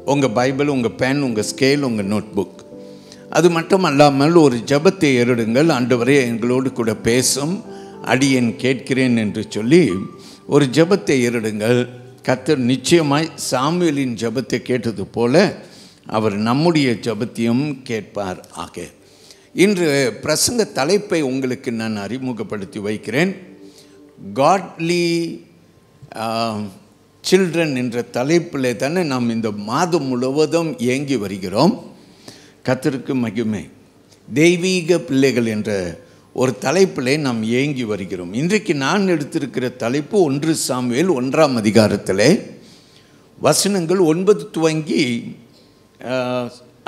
உங்கள் பைபிள், உங்கள் பென், உங்கள் ஸ்கேல், உங்கள் நோட் புக். அது மட்டும் அல்லாமல் ஒரு ஜெபத்தை ஏறிடுங்கள். ஆண்டவரே எங்களோடு கூட பேசும், அடியேன் கேட்கிறேன் என்று சொல்லி ஒரு ஜெபத்தை ஏறிடுங்கள். கர்த்தர் நிச்சயமாய் சாமுவேலின் ஜெபத்தை கேட்டது போல அவர் நம்முடைய ஜெபத்தையும் கேட்பார். ஆக இன்று பிரசங்க தலைப்பை உங்களுக்கு நான் அறிமுகப்படுத்தி வைக்கிறேன். காட்லி சில்ட்ரன் என்ற தலைப்பில் தானே நாம் இந்த மாதம் முழுவதும் இயங்கி வருகிறோம். கர்த்தருக்கு மகிமை. தெய்வீக பிள்ளைகள் என்ற ஒரு தலைப்பிலே நாம் இயங்கி வருகிறோம். இன்றைக்கு நான் எடுத்திருக்கிற தலைப்பு 1 சாமுவேல் 1ஆம் அதிகாரத்திலே வசனங்கள் 9 துவங்கி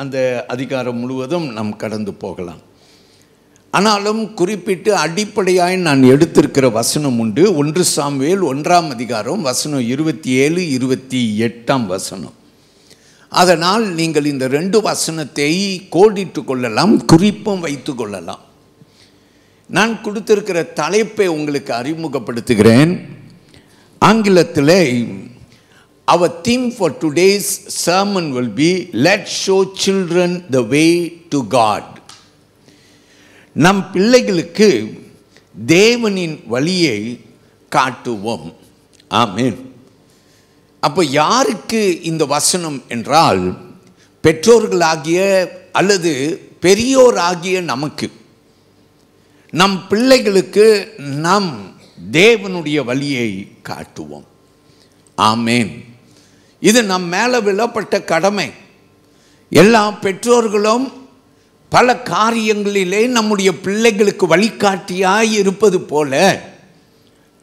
அந்த அதிகாரம் முழுவதும் நாம் கடந்து போகலாம். ஆனாலும் குறிப்பிட்டு அடிப்படையாய் நான் எடுத்திருக்கிற வசனம் உண்டு. 1 சாமுவேல் 1ஆம் அதிகாரம் வசனம் 27, 28ஆம் வசனம். அதனால் நீங்கள் இந்த 2 வசனத்தை கோடிட்டு கொள்ளலாம், குறிப்பும் வைத்து கொள்ளலாம். நான் கொடுத்திருக்கிற தலைப்பை உங்களுக்கு அறிமுகப்படுத்துகிறேன். ஆங்கிலத்தில் our theme for today's sermon will be let's show children the way to God. நம் பிள்ளைகளுக்கு தேவனின் வழியை காட்டுவோம். ஆமென். அப்போ யாருக்கு இந்த வசனம் என்றால், பெற்றோர்களாகிய அல்லது பெரியோராகிய நமக்கு, நம் பிள்ளைகளுக்கு நம் தேவனுடைய வழியை காட்டுவோம். ஆமென். இது நம் மேலே விழப்பட்ட கடமை. எல்லா பெற்றோர்களும் பல காரியங்களிலே நம்முடைய பிள்ளைகளுக்கு வழிகாட்டியாய் இருப்பது போல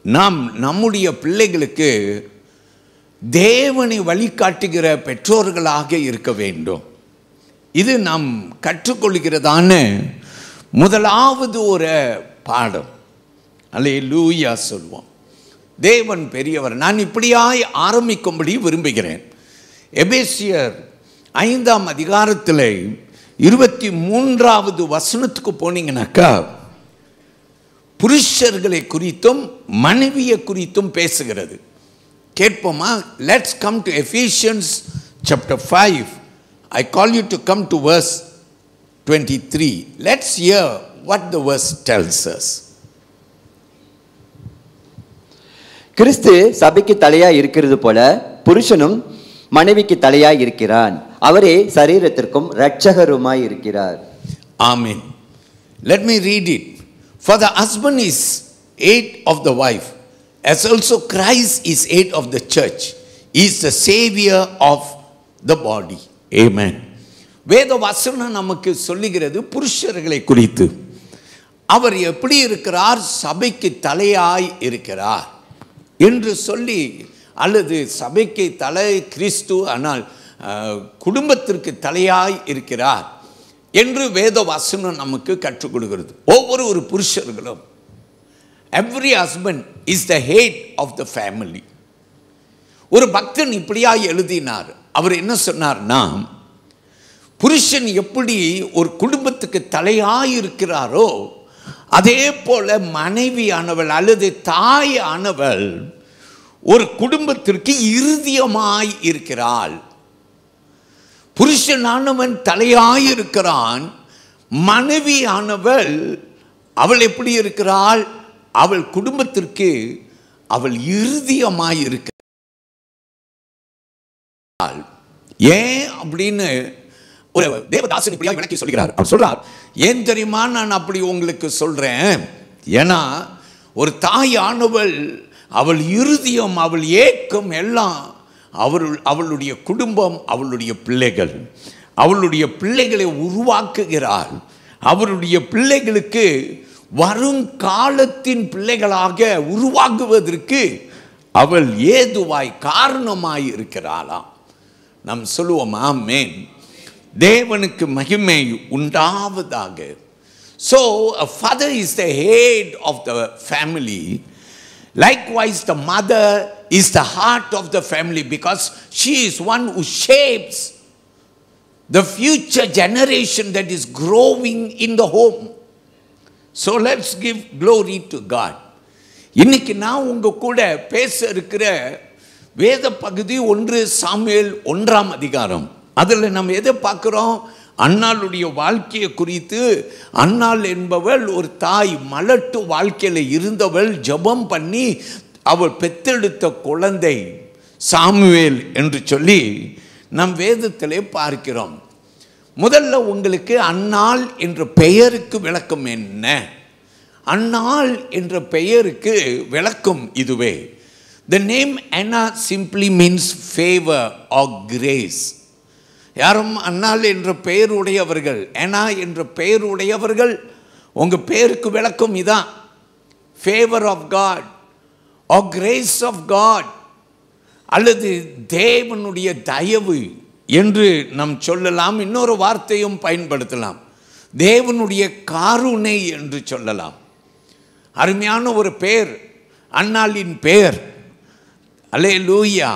நாம் நம்முடைய பிள்ளைகளுக்கு தேவனை வழிகாட்டுகிற பெற்றோர்களாக இருக்க வேண்டும். இது நாம் கற்றுக்கொள்கிறதான முதலாவது ஒரு பாடம். அல்லேலூயா சொல்வோம். தேவன் பெரியவர். நான் இப்படியாய் ஆரம்பிக்கும்படி விரும்புகிறேன். எபேசியர் 5ஆம் அதிகாரத்தில் 23வது வசனத்துக்கு போனீங்கன்னாக்கா புருஷர்களை குறித்தும் மனைவியை குறித்தும் பேசுகிறது. கேட்போமா? Let's come to Ephesians chapter 5. I call you to come to verse 23. Let's hear what the verse tells us. கிறிஸ்து சபைக்கு தலையாய் இருக்கிறது போல புருஷனும் மனைவிக்கு தலையாய் இருக்கிறான். அவரே சரீரத்திற்கும் இரட்சகருமாய் இருக்கிறார். Amen. Let me read it. For the husband is head of the wife, as also Christ is head of the church. He is the savior of the body. Amen. வேத வசனம் நமக்கு சொல்லுகிறது புருஷர்களை குறித்து. அவர் எப்படி இருக்கிறார்? சபைக்கு தலையாய் இருக்கிறார் என்று சொல்லி, அல்லது சபைக்கு தலை கிறிஸ்து, ஆனால் குடும்பத்திற்கு தலையாய் இருக்கிறார் என்று வேத வசனம் நமக்கு கற்றுக் கொடுக்கிறது. ஒவ்வொரு ஒரு புருஷர்களும், every husband is the head of the family. ஒரு பக்தன் இப்படியாய் எழுதினார். அவர் என்ன சொன்னார்னா, புருஷன் எப்படி ஒரு குடும்பத்துக்கு தலையாய் இருக்கிறாரோ அதே போல மனைவியானவள் அல்லது தாயானவள் ஒரு குடும்பத்திற்கு இருதயமாய் இருக்கிறாள். புருஷனானவன் தலையாய் இருக்கிறான், மனைவியானவள் அவள் எப்படி இருக்கிறாள்? அவள் குடும்பத்திற்கு அவள் இருதயமாய் இருக்கிறாள். ஏன் அப்படின்னு ஒரு தேவதாசன் இப்படியா விளக்கி சொல்கிறார். அவர் சொல்றார், ஏன் தெரியுமா நான் அப்படி உங்களுக்கு சொல்றேன்? ஏன்னா ஒரு தாயானவள் அவள் இருதயம், அவள் ஏக்கம் எல்லாம் அவளுடைய குடும்பம், அவளுடைய பிள்ளைகள், அவளுடைய பிள்ளைகளை உருவாக்குகிறாள். அவருடைய பிள்ளைகளுக்கு வருங்காலத்தின் பிள்ளைகளாக உருவாக்குவதற்கு அவள் ஏதுவாய் காரணமாய் இருக்கிறாளாம். நாம் சொல்லுவோம் ஆமென். தேவனுக்கு மகிமை உண்டாவதாக. So a father is the head of the family. Likewise the mother is the heart of the family, because she is one who shapes the future generation that is growing in the home. So let's give glory to God. இன்னைக்கு நான் உங்க கூட பேச இருக்கிற வேத பகுதி 1 Samuel 1ஆம் அதிகாரம். அதில் நம்ம எதை பார்க்குறோம்? அன்னாளுடைய வாழ்க்கையை குறித்து. அன்னாள் என்பவள் ஒரு தாய், மலட்டு வாழ்க்கையில் இருந்தவள். ஜெபம் பண்ணி அவள் பெத்தெடுத்த குழந்தை சாமுவேல் என்று சொல்லி நம் வேதத்திலே பார்க்கிறோம். முதல்ல உங்களுக்கு அன்னாள் என்ற பெயருக்கு விளக்கம் என்ன? அன்னாள் என்ற பெயருக்கு விளக்கம் இதுவே. The name Anna simply means favor or grace. யாரும் அன்னாள் என்ற பெயர் உடையவர்கள், அனா என்ற பெயர் உடையவர்கள், உங்கள் பெயருக்கு விளக்கம் இதான், favour of God or grace of God, அல்லது தேவனுடைய தயவு என்று நாம் சொல்லலாம். இன்னொரு வார்த்தையும் பயன்படுத்தலாம், தேவனுடைய காருணை என்று சொல்லலாம். அருமையான ஒரு பெயர் அன்னாளின் பெயர். அல்லேலூயா,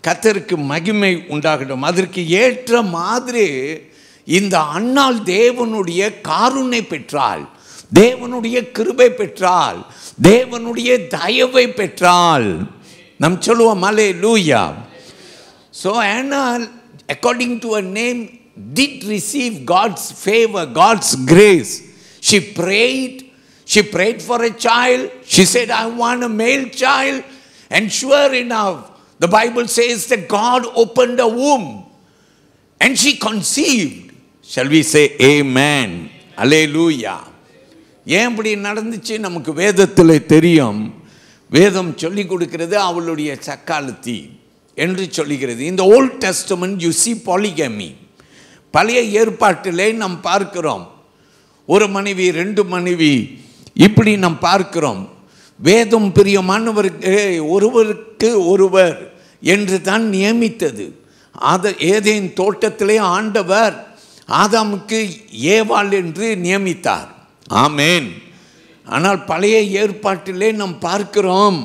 கர்த்தருக்கு மகிமை உண்டாகட்டும். அதற்கு ஏற்ற மாதிரி இந்த அன்னாள் தேவனுடைய காருணை பெற்றாள், தேவனுடைய கிருபை பெற்றாள், தேவனுடைய தயவை பெற்றாள். நாம் சொல்லுவோம் அல்லேலூயா. So Anna, according to her name, did receive God's favor, God's grace. She prayed for a child. She said, I want a male child. And sure enough, the Bible says that God opened a womb and she conceived. Shall we say amen? Hallelujah. ஏன் இப்படி நடந்துச்சு நமக்கு வேதத்தில் தெரியும். வேதம் சொல்லி கொடுக்கிறது அவளுடைய சக்காலத்தி என்று சொல்லுகிறது. இந்த Old Testament you see polygamy. பழைய ஏற்பாட்டிலே நாம் பார்க்கிறோம், ஒரு மனைவி 2 மனைவி இப்படி நாம் பார்க்கிறோம். வேதம் பிரியமானவருக்கு ஒருவருக்கு ஒருவர் என்று தான் நியமித்தது. ஏதேன் தோட்டத்திலே ஆண்டவர் ஆதாமுக்கு ஏவாள் என்று நியமித்தார். ஆமேன். ஆனால் பழைய ஏற்பாட்டிலே நாம் பார்க்கிறோம்,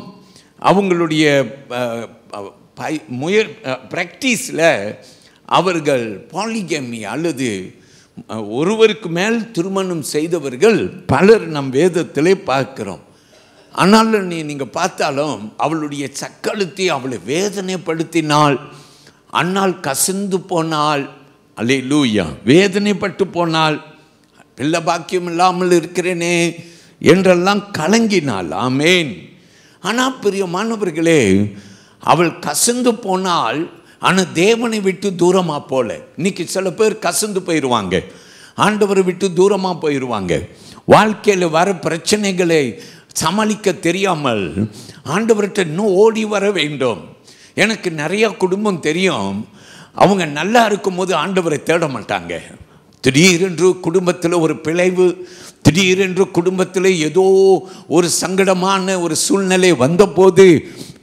அவங்களுடைய பிராக்டிஸில் அவர்கள் பாலிகமி அல்லது ஒருவருக்கு மேல் திருமணம் செய்தவர்கள் பலர் நம் வேதத்திலே பார்க்கிறோம். ஆனால் நீங்கள் பார்த்தாலும் அவளுடைய சக்களத்தை அவளை வேதனைப்படுத்தினாள். அன்னாள் கசிந்து போனாள். அல்லேலூயா, வேதனைப்பட்டு போனாள். பிள்ளை பாக்கியம் இல்லாமல் இருக்கிறேனே என்றெல்லாம் கலங்கினாள். ஆமேன். ஆனால் பிரியமானவர்களே, அவள் கசிந்து போனால், ஆனால் தேவனை விட்டு தூரமாக போல. இன்னைக்கு சில பேர் கசிந்து போயிடுவாங்க, ஆண்டவரை விட்டு தூரமாக போயிடுவாங்க. வாழ்க்கையில் வர பிரச்சனைகளை சமாளிக்க தெரியாமல் ஆண்டவர்கிட்ட இன்னும் ஓடி வர வேண்டும். எனக்கு நிறையா குடும்பம் தெரியும், அவங்க நல்லா இருக்கும்போது ஆண்டவரை தேட மாட்டாங்க. திடீரென்று குடும்பத்தில் ஒரு பிழைவு, திடீரென்று குடும்பத்தில் ஏதோ ஒரு சங்கடமான ஒரு சூழ்நிலை வந்தபோது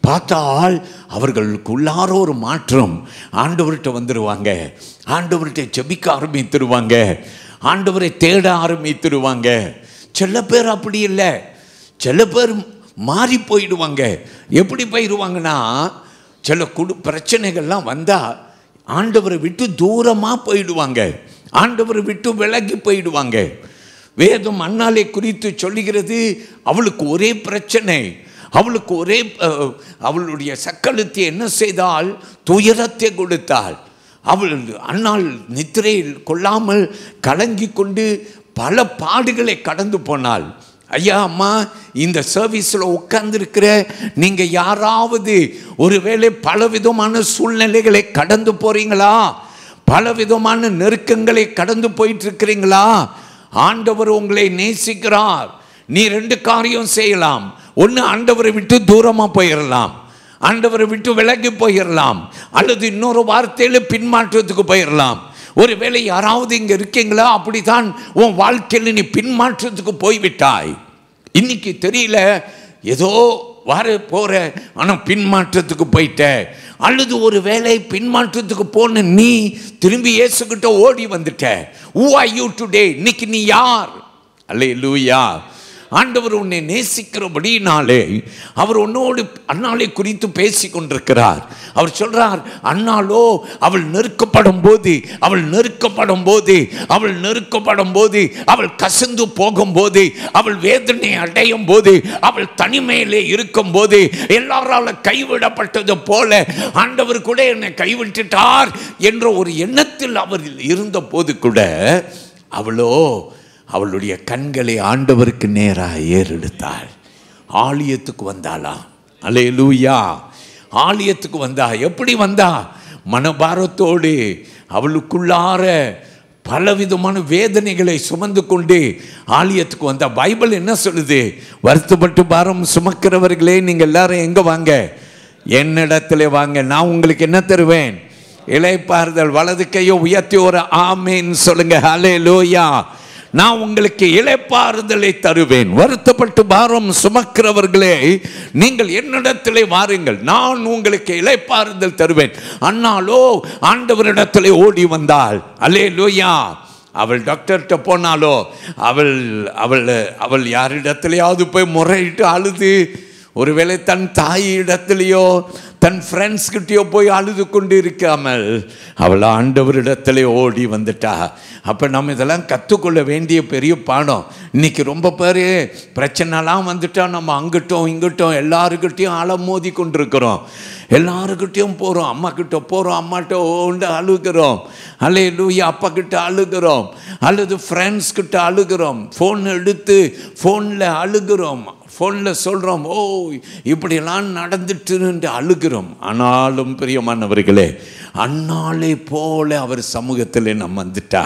பார்த்தால் அவர்களுக்குள்ளார ஒரு மாற்றம். ஆண்டவர்கிட்ட வந்துடுவாங்க, ஆண்டவர்கிட்ட ஜெபிக்க ஆரம்பித்துடுவாங்க, ஆண்டவரை தேட ஆரம்பித்துடுவாங்க. சில பேர் அப்படி இல்லை, சில பேர் மாறி போயிடுவாங்க. எப்படி போயிடுவாங்கன்னா, சில பிரச்சனைகள்லாம் வந்தால் ஆண்டவரை விட்டு தூரமாக போயிடுவாங்க, ஆண்டவரை விட்டு விலகி போயிடுவாங்க. வேதம் அன்னாளை குறித்து சொல்லுகிறது, அவளுக்கு ஒரே பிரச்சனை, அவளுக்கு ஒரே அவளுடைய சக்களத்தை என்ன செய்தால், துயரத்தை கொடுத்தாள். அவள் அன்னாள் நித்திரையில் கொள்ளாமல் கலங்கி கொண்டு பல பாடுகளை கடந்து போனாள். ஐயா அம்மா, இந்த சர்வீஸில் உட்கார்ந்துருக்கிற நீங்கள் யாராவது ஒருவேளை பலவிதமான சூழ்நிலைகளை கடந்து போகிறீங்களா? பலவிதமான நெருக்கங்களை கடந்து போயிட்டுருக்கிறீங்களா? ஆண்டவர் உங்களை நேசிக்கிறார். நீ 2 காரியம் செய்யலாம். ஒன்று, ஆண்டவரை விட்டு தூரமாக போயிடலாம், ஆண்டவரை விட்டு விலகி போயிடலாம், அல்லது இன்னொரு வார்த்தையில் பின்மாற்றத்துக்கு போயிடலாம். ஒருவேளை யாராவது இங்கே இருக்கீங்களா, அப்படித்தான் உன் வாழ்க்கையில் நீ பின்மாற்றத்துக்கு போய்விட்டாய். இன்னைக்கு தெரியல, ஏதோ வர போகிற, ஆனால் பின்மாற்றத்துக்கு போயிட்ட. அல்லது ஒரு வேளை பின்மாற்றத்துக்கு போன நீ திரும்பி இயேசுகிட்ட ஓடி வந்துட்ட. Who are you today? இன்னைக்கு நீ யார்? அல்லேலூயா. ஆண்டவர் உன்னை நேசிக்கிறபடினாலே அவர் உன்னோடு அன்னாளை குறித்து பேசி கொண்டிருக்கிறார். அவர் சொல்றார், அன்னாளோ அவள் நெருக்கப்படும் போது அவள் கசந்து போகும்போது, அவள் வேதனை அடையும் போது, அவள் தனிமையிலே இருக்கும் போது, எல்லாரால கைவிடப்பட்டது போல ஆண்டவர் கூட என்னை கைவிட்டுட்டார் என்ற ஒரு எண்ணத்தில் அவர் இருந்த போது கூட அவளோ அவளுடைய கண்களை ஆண்டவருக்கு நேராக ஏறெடுத்தாள். ஆலயத்துக்கு வந்தாளாம். அல்லேலூயா. ஆலயத்துக்கு வந்தா. எப்படி வந்தா? மனபாரத்தோடு, அவளுக்குள்ளார பலவிதமான வேதனைகளை சுமந்து கொண்டு ஆலயத்துக்கு வந்தா. பைபிள் என்ன சொல்லுது? வருத்தப்பட்டு பாரம் சுமக்கிறவர்களே, நீங்கள் எல்லாரும் எங்க வாங்க? என்னிடத்துல வாங்க, நான் உங்களுக்கு என்ன தருவேன்? இளைப்பாறுதல். வலது கையோ உயர்த்தி ஒரு ஆமேன் சொல்லுங்க. ஹல்லேலூயா. நான் உங்களுக்கு இளைப்பாறுதலை தருவேன். வருத்தப்பட்டு பாரம் சுமக்கிறவர்களே, நீங்கள் என்னிடத்திலே வாருங்கள், நான் உங்களுக்கு இளைப்பாறுதல் தருவேன். அன்னாலோ ஆண்டவரிடத்திலே ஓடி வந்தாள். அல்லேலூயா. அவள் டாக்டர்கிட்ட போனாலோ அவள் அவள் அவள் யாரிடத்திலேயாவது போய் முறையிட்டு அழுது, ஒருவேளை தன் தாயிடத்திலேயோ தன் ஃப்ரெண்ட்ஸ்கிட்டயோ போய் அழுது கொண்டு இருக்காமல் அவள் ஆண்டவரிடத்திலே ஓடி வந்துட்டா. அப்போ நம்ம இதெல்லாம் கற்றுக்கொள்ள வேண்டிய பெரிய பாடம். இன்னைக்கு ரொம்ப பேர் பிரச்சனைலாம் வந்துட்டா நம்ம அங்கிட்டும் இங்கிட்டும் எல்லாருக்கிட்டையும் அலமோதி கொண்டிருக்கிறோம். எல்லாருக்கிட்டையும் போகிறோம். அம்மா கிட்ட போகிறோம், அம்மாட்ட ஓண்டு அழுகிறோம். அல்லேலூயா. அப்பா கிட்ட அழுகிறோம், அல்லது ஃப்ரெண்ட்ஸ் கிட்ட அழுகிறோம். ஃபோன் எடுத்து ஃபோனில் அழுகிறோம், ஃபோனில் சொல்கிறோம், ஓ இப்படியெல்லாம் நடந்துட்டுன்னு அழுகிறோம். ஆனாலும் பிரியமானவர்களே, அன்னாளை போல அவர் சமூகத்தில் நம்ம வந்துட்டா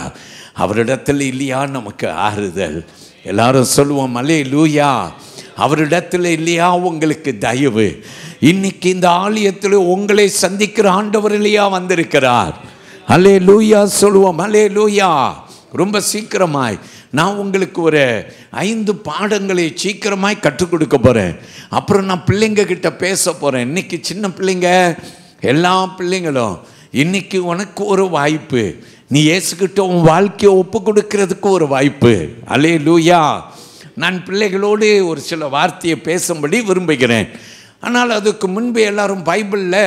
அவரிடத்தில் இல்லையா நமக்கு ஆறுதல்? எல்லாரும் சொல்லுவோம் அல்லேலூயா. அவரிடத்தில் இல்லையா உங்களுக்கு தயவு? இன்னைக்கு இந்த ஆலயத்தில் உங்களை சந்திக்கிற ஆண்டவர் இல்லையா வந்திருக்கிறார்? அல்லேலூயா சொல்லுவோம். அல்லேலூயா. ரொம்ப சீக்கிரமாய் நான் உங்களுக்கு ஒரு 5 பாடங்களை சீக்கிரமாய் கற்றுக் கொடுக்க போகிறேன். அப்புறம் நான் பிள்ளைங்க கிட்ட பேச போகிறேன். இன்றைக்கி சின்ன பிள்ளைங்க, எல்லா பிள்ளைங்களும் இன்றைக்கி உனக்கு ஒரு வாய்ப்பு. நீ இயேசுகிட்ட உன் வாழ்க்கையை ஒப்பு கொடுக்கறதுக்கு ஒரு வாய்ப்பு. அல்லேலூயா. நான் பிள்ளைகளோடு ஒரு சில வார்த்தையை பேசும்படி விரும்புகிறேன். ஆனால் அதுக்கு முன்பு எல்லாரும் பைபிளில்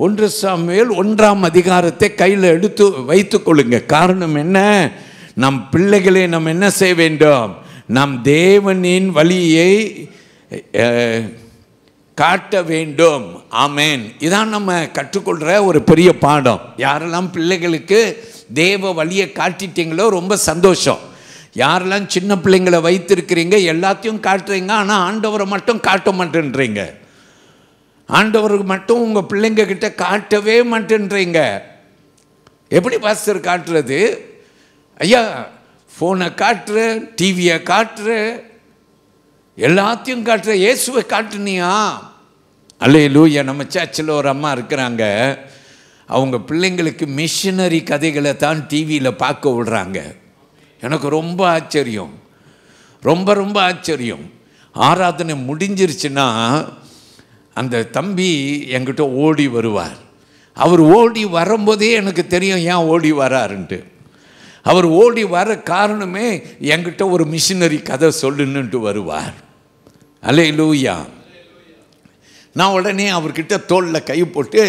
1 சாமுவேல் 1ஆம் அதிகாரத்தை கையில் எடுத்து வைத்து கொள்ளுங்க. காரணம் என்ன? நம் பிள்ளைகளை நம்ம என்ன செய்ய வேண்டும்? நம் தேவனின் வழியை காட்ட வேண்டும். ஆமேன். இதான் நம்ம கற்றுக்கொள்கிற ஒரு பெரிய பாடம். யாரெல்லாம் பிள்ளைகளுக்கு தேவ வழியை காட்டிட்டீங்களோ ரொம்ப சந்தோஷம். யாரெல்லாம் சின்ன பிள்ளைங்களை வைத்திருக்கிறீங்க, எல்லாத்தையும் காட்டுறீங்க, ஆனால் ஆண்டவரை மட்டும் காட்ட மாட்டேன்றீங்க. ஆண்டவருக்கு மட்டும் உங்கள் பிள்ளைங்க கிட்ட காட்டவே மாட்டேன்றீங்க. எப்படி பாஸ்டர் காட்டுறது? ஐயா, ஃபோனை காட்டுற, டிவியை காட்டுற, எல்லாத்தையும் காட்டுற, இயேசுவை காட்டுனியா? அல்லேலூயா. நம்ம சர்ச்சில் ஒரு அம்மா இருக்கிறாங்க. அவங்க பிள்ளைங்களுக்கு மிஷினரி கதைகளை தான் டிவியில் பார்க்க விடுறாங்க. எனக்கு ரொம்ப ஆச்சரியம், ரொம்ப ரொம்ப ஆச்சரியம். ஆராதனை முடிஞ்சிருச்சுன்னா அந்த தம்பி என்கிட்ட ஓடி வருவார். அவர் ஓடி வரும்போதே எனக்கு தெரியும் ஏன் ஓடி வராருன்ட்டு. அவர் ஓடி வர காரணமே என்கிட்ட ஒரு மிஷினரி கதை சொல்லுன்னுட்டு வருவார். அல்லேலூயா. நான் உடனே அவர்கிட்ட தோளில் கை போட்டு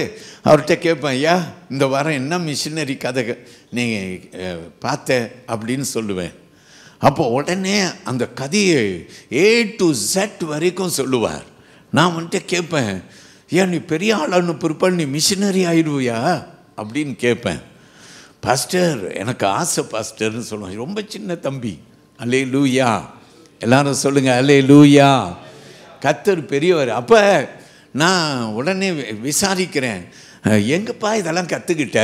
அவர்கிட்ட கேட்பேன், ஐயா இந்த வாரம் என்ன மிஷினரி கதை நீ பார்த்த அப்படின்னு சொல்லுவேன். அப்போ உடனே அந்த கதையை A to Z வரைக்கும் சொல்லுவார். நான் வந்துட்டு கேட்பேன், ஏன் நீ பெரிய ஆளான்னு பிற்பாடு நீ மிஷினரி ஆயிடுவியா அப்படின்னு கேட்பேன். பாஸ்டர் எனக்கு ஆசை பாஸ்டர்னு சொல்லுவாங்க. ரொம்ப சின்ன தம்பி. அல்லேலூயா. எல்லாரும் சொல்லுங்கள் அல்லேலூயா. கர்த்தர் பெரியவர். அப்போ நான் உடனே விசாரிக்கிறேன், எங்கப்பா இதெல்லாம் கற்றுக்கிட்ட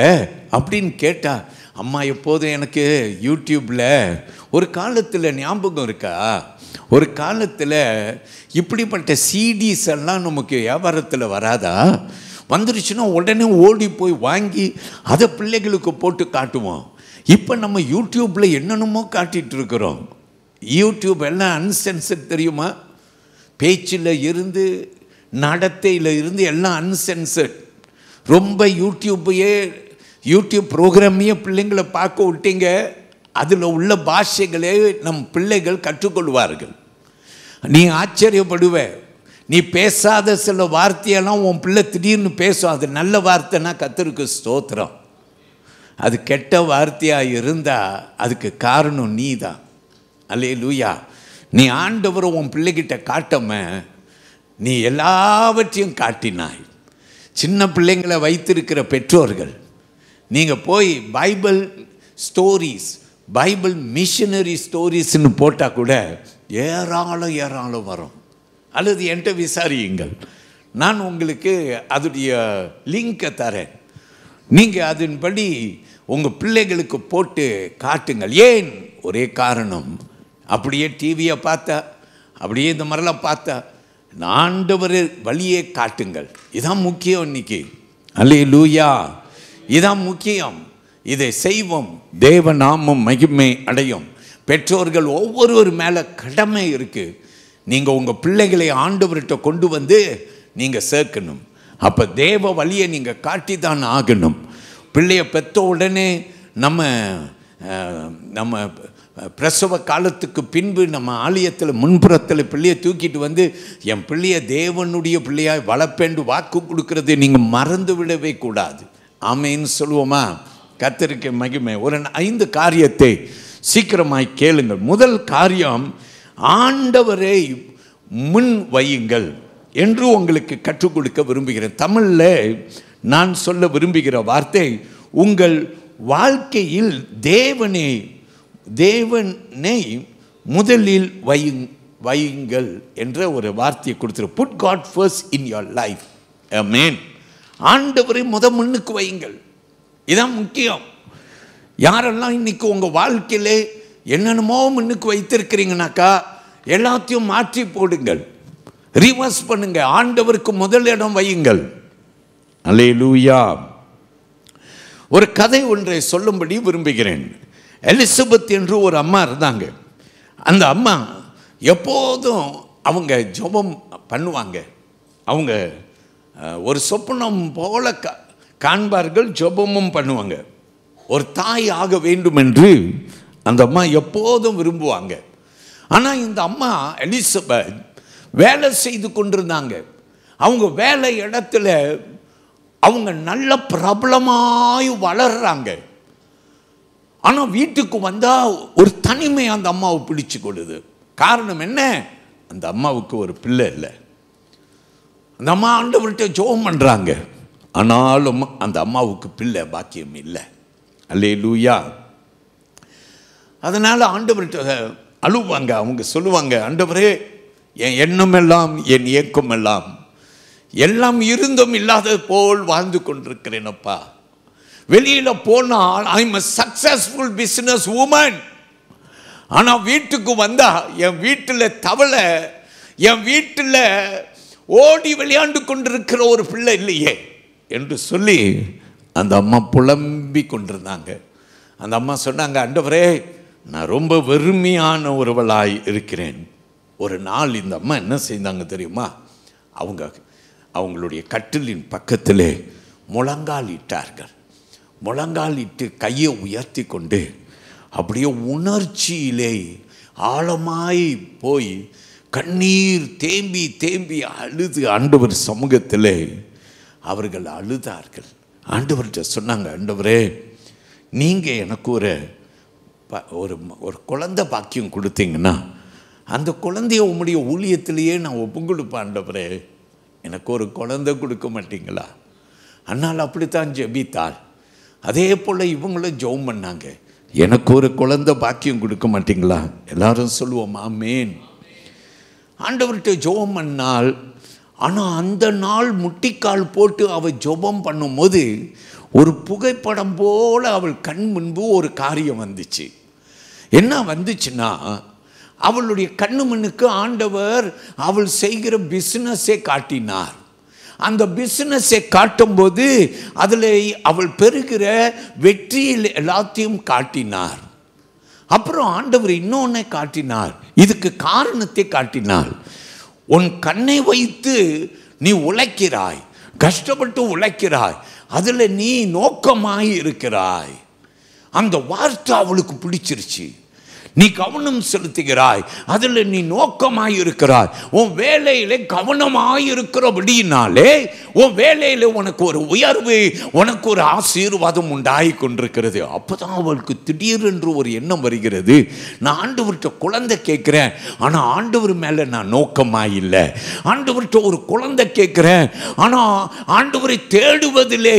அப்படின்னு கேட்டா, அம்மா எப்போதும் எனக்கு யூடியூப்பில் ஒரு காலத்தில் ஞாபகம் இருக்கா, ஒரு காலத்தில் இப்படிப்பட்ட சிடிஸ் எல்லாம் நமக்கு வியாபாரத்தில் வராதா, வந்துருச்சுன்னா உடனே ஓடி போய் வாங்கி அதை பிள்ளைகளுக்கு போட்டு காட்டுவோம். இப்போ நம்ம யூடியூப்பில் என்னென்னமோ காட்டிகிட்டு இருக்கிறோம். யூடியூப் எல்லாம் அன்சென்சர் தெரியுமா? பேச்சில் இருந்து நடத்தையில் இருந்து எல்லாம் அன்சென்சர்ட். ரொம்ப யூடியூப் ப்ரோக்ராமையே பிள்ளைங்களை பார்க்க விட்டீங்க, அதில் உள்ள பாஷைகளே நம் பிள்ளைகள் கற்றுக்கொள்வார்கள். நீ ஆச்சரியப்படுவ. நீ பேசாத சில வார்த்தையெல்லாம் உன் பிள்ளை திடீர்னு பேசும். அது நல்ல வார்த்தைன்னா கர்த்தருக்கு ஸ்தோத்திரம். அது கெட்ட வார்த்தையாக இருந்தால் அதுக்கு காரணம் நீ தான். அல்லேலூயா. நீ ஆண்டவரை உன் பிள்ளைகிட்ட காட்டாம நீ எல்லாவற்றையும் காட்டினாய். சின்ன பிள்ளைங்களை வைத்திருக்கிற பெற்றோர்கள், நீங்கள் போய் பைபிள் ஸ்டோரிஸ், பைபிள் மிஷனரி ஸ்டோரிஸ்ன்னு போட்டால் கூட ஏராளம் வரும். அல்லது என்கிட்ட விசாரியுங்கள், நான் உங்களுக்கு அதோடைய லிங்கை தரேன். நீங்கள் அதன்படி உங்கள் பிள்ளைகளுக்கு போட்டு காட்டுங்கள். ஏன்? ஒரே காரணம், அப்படியே டிவியை பார்த்தா, அப்படியே இந்த மாதிரிலாம் பார்த்தா ஆண்டவர் வழியே காட்டுங்கள். இதான் முக்கியம் இன்னைக்கு. அல்லேலூயா. இதான் முக்கியம். இதை செய்வோம், தேவ நாமம் மகிமை அடையும். பெற்றோர்கள் ஒவ்வொருவர் மேலே கடமை இருக்குது. நீங்கள் உங்கள் பிள்ளைகளை ஆண்டவர்கிட்ட கொண்டு வந்து நீங்கள் சேர்க்கணும். அப்போ தேவ வழியை நீங்கள் காட்டி தான் ஆகணும். பிள்ளையை பெற்ற உடனே நம்ம பிரசவ காலத்துக்கு பின்பு நம்ம ஆலயத்தில் முன்புறத்தில் பிள்ளையை தூக்கிட்டு வந்து என் பிள்ளையை தேவனுடைய பிள்ளையாய் வளர்ப்பேண்டு வாக்கு கொடுக்கறது நீங்கள் மறந்து விடவே கூடாது. ஆமேன்னு சொல்லுவோமா? கர்த்தருக்கு மகிமை. ஒரு 5 காரியத்தை சீக்கிரமாய் கேளுங்கள். முதல் காரியம், ஆண்டவரை முன் வையுங்கள் என்று உங்களுக்கு கற்றுக் கொடுக்க விரும்புகிறேன். தமிழில் நான் சொல்ல விரும்புகிற வார்த்தை, உங்கள் வாழ்க்கையில் தேவனை முதலில் வையுங்கள் என்ற ஒரு வார்த்தையை கொடுத்துரு. Put God first in your life. Amen. ஆண்டவரை முன்னுக்கு வையுங்கள். இதான் முக்கியம். யாரெல்லாம் இன்னைக்கு உங்கள் வாழ்க்கையிலே என்னென்னமோ முன்னுக்கு வைத்திருக்கிறீங்கனாக்கா எல்லாத்தையும் மாற்றி போடுங்கள், ரிவர்ஸ் பண்ணுங்க. ஆண்டவருக்கு முதல் இடம் வையுங்கள். அல்லேலூயா. ஒரு கதை ஒன்றை சொல்லும்படி விரும்புகிறேன். எலிசபெத் என்று ஒரு அம்மா இருந்தாங்க. அந்த அம்மா எப்போதும் அவங்க ஜெபம் பண்ணுவாங்க. அவங்க ஒரு சொப்பனம் போல காண்பார்கள், ஜெபமும் பண்ணுவாங்க. ஒரு தாய் ஆக வேண்டும் என்று அந்த அம்மா எப்போதும் விரும்புவாங்க. ஆனால் இந்த அம்மா எலிசபெத் வேலை செய்து கொண்டிருந்தாங்க. அவங்க வேலை இடத்துல அவங்க நல்ல பிரபலமாய் வளர்றாங்க. ஆனால் வீட்டுக்கு வந்தால் ஒரு தனிமை அந்த அம்மாவை பிடிச்சு கொடுது. காரணம் என்ன? அந்த அம்மாவுக்கு ஒரு பிள்ளை இல்லை. அந்த அம்மா ஆண்டவர்கிட்ட ஜெபம் பண்ணுறாங்க, ஆனாலும் அந்த அம்மாவுக்கு பிள்ளை பாக்கியம் இல்லை. அல்லேலூயா. அதனால் ஆண்டவர்கிட்ட அழுவாங்க. அவங்க சொல்லுவாங்க, ஆண்டவரே, என் எண்ணமெல்லாம் என் இயக்கம் எல்லாம் இருந்தும் இல்லாத போல் வாழ்ந்து கொண்டிருக்கிறேனப்பா. வெளியில் போனால் I'm a successful business woman. ஆனால் வீட்டுக்கு வந்தால் என் வீட்டில் தவளை, என் வீட்டில் ஓடி விளையாண்டு கொண்டிருக்கிற ஒரு பிள்ளை இல்லையே என்று சொல்லி அந்த அம்மா புலம்பி கொண்டிருந்தாங்க. அந்த அம்மா சொன்னாங்க, ஆண்டவரே, நான் ரொம்ப வெறுமையான ஒருவளாய் இருக்கிறேன். ஒரு நாள் இந்த அம்மா என்ன செய்தாங்க தெரியுமா? அவங்களுடைய கட்டிலின் பக்கத்திலே முழங்கால் இட்டார்கள். முழங்கால் இட்டு கையை உயர்த்தி கொண்டு அப்படியே உணர்ச்சியிலே ஆழமாய் போய் கண்ணீர் தேம்பி தேம்பி அழுது ஆண்டவர் சமூகத்திலே அவர்கள் அழுதார்கள். ஆண்டவர்கிட்ட சொன்னாங்க, ஆண்டவரே, நீங்கள் எனக்கு ஒரு குழந்தை பாக்கியம் கொடுத்தீங்கன்னா அந்த குழந்தைய உம்முடைய ஊழியத்திலேயே நான் ஒப்பு கொடுப்பேன். ஆண்டவரே, எனக்கு ஒரு குழந்தை கொடுக்க மாட்டீங்களா? அன்னால் அப்படித்தான் ஜெபித்தாள். அதே போல் இவங்களும் ஜெபம் பண்ணாங்க, எனக்கு ஒரு குழந்தை பாக்கியம் கொடுக்க மாட்டீங்களா? எல்லாரும் சொல்லுவோம் ஆமேன். ஆண்டவர்கிட்ட ஜெபம் பண்ணால், ஆனால் அந்த நாள் முட்டிக்கால் போட்டு அவள் ஜெபம் பண்ணும்போது ஒரு புகைப்படம் போல் அவள் கண் முன்பு ஒரு காரியம் வந்துச்சு. என்ன வந்துச்சுன்னா, அவளுடைய கண்ணு முன்னுக்கு ஆண்டவர் அவள் செய்கிற பிஸ்னஸை காட்டினார். அந்த பிஸ்னஸை காட்டும்போது அதில் அவள் பெறுகிற வெற்றியில் எல்லாத்தையும் காட்டினார். அப்புறம் ஆண்டவர் இன்னொன்னை காட்டினார், இதுக்கு காரணத்தை காட்டினார். உன் கண்ணை வைத்து நீ உழைக்கிறாய், கஷ்டப்பட்டு உழைக்கிறாய், அதில் நீ நோக்கமாய் இருக்கிறாய். அந்த வார்த்தை அவளுக்கு பிடிச்சிருச்சு. நீ கவனம் செலுத்துகிறாய், அதில் நீ நோக்கமாய் இருக்கிறாய். உன் வேலையிலே கவனமாய் இருக்கிறபடினாலே உன் வேலையில உனக்கு ஒரு உயர்வு, உனக்கு ஒரு ஆசீர்வாதம் உண்டாகி கொண்டிருக்கிறது. அப்போதான் அவளுக்கு திடீரென்று ஒரு எண்ணம் வருகிறது, நான் ஆண்டவர்கிட்ட குழந்தை கேட்கிறேன், ஆனால் ஆண்டவர் மேலே நான் நோக்கமாய் இல்லை. ஆண்டவர்கிட்ட ஒரு குழந்தை கேட்கிறேன், ஆனால் ஆண்டவரை தேடுவதிலே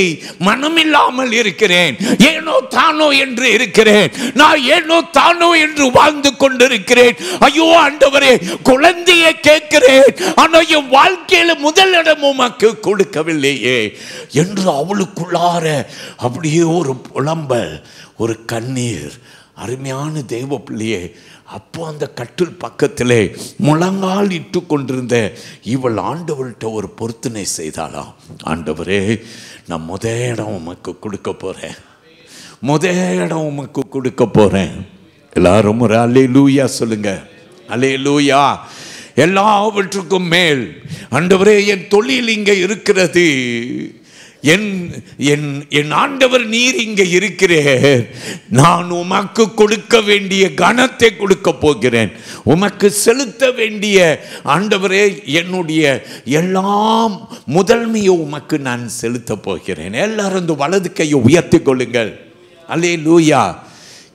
மனமில்லாமல் இருக்கிறேன். ஏனோ தானோ என்று இருக்கிறேன், நான் ஏனோ தானோ என்று வாழ்ந்து கொண்டிருக்கிறேன். ஐயோ ஆண்டவரே, குழந்தையை கேட்கிறேன், ஆனால் என் வாழ்க்கையில முதலிடம் உமக்கு கொடுக்கவில்லையே என்று அவளுக்குள்ளார அப்படியே ஒரு புலம்பல், ஒரு கண்ணீர். அருமையான தேவ பிள்ளையே, அப்போ அந்த கட்டில் பக்கத்திலே முழங்கால் இட்டு கொண்டிருந்த இவள் ஆண்டவர்கிட்ட ஒரு பொருத்தனை செய்தாளாம். ஆண்டவரே, நான் இடம் உமக்கு கொடுக்க போறேன், இடம் உமக்கு கொடுக்க போறேன். எல்லாரும் ஒரு அல்லேலூயா சொல்லுங்க. அல்லேலூயா. எல்லாவற்றுக்கும் மேல் ஆண்டவரே, என் தொழில் இங்கே இருக்கிறது, என் ஆண்டவர் நீர் இங்கே இருக்கிறேன், நான் உமக்கு கொடுக்க வேண்டிய கனத்தை கொடுக்க போகிறேன், உமக்கு செலுத்த வேண்டிய ஆண்டவரே என்னுடைய எல்லாம் முதன்மையை உமக்கு நான் செலுத்த போகிறேன். எல்லாரும் இந்த வலது கையை உயர்த்தி கொள்ளுங்கள். அல்லேலூயா.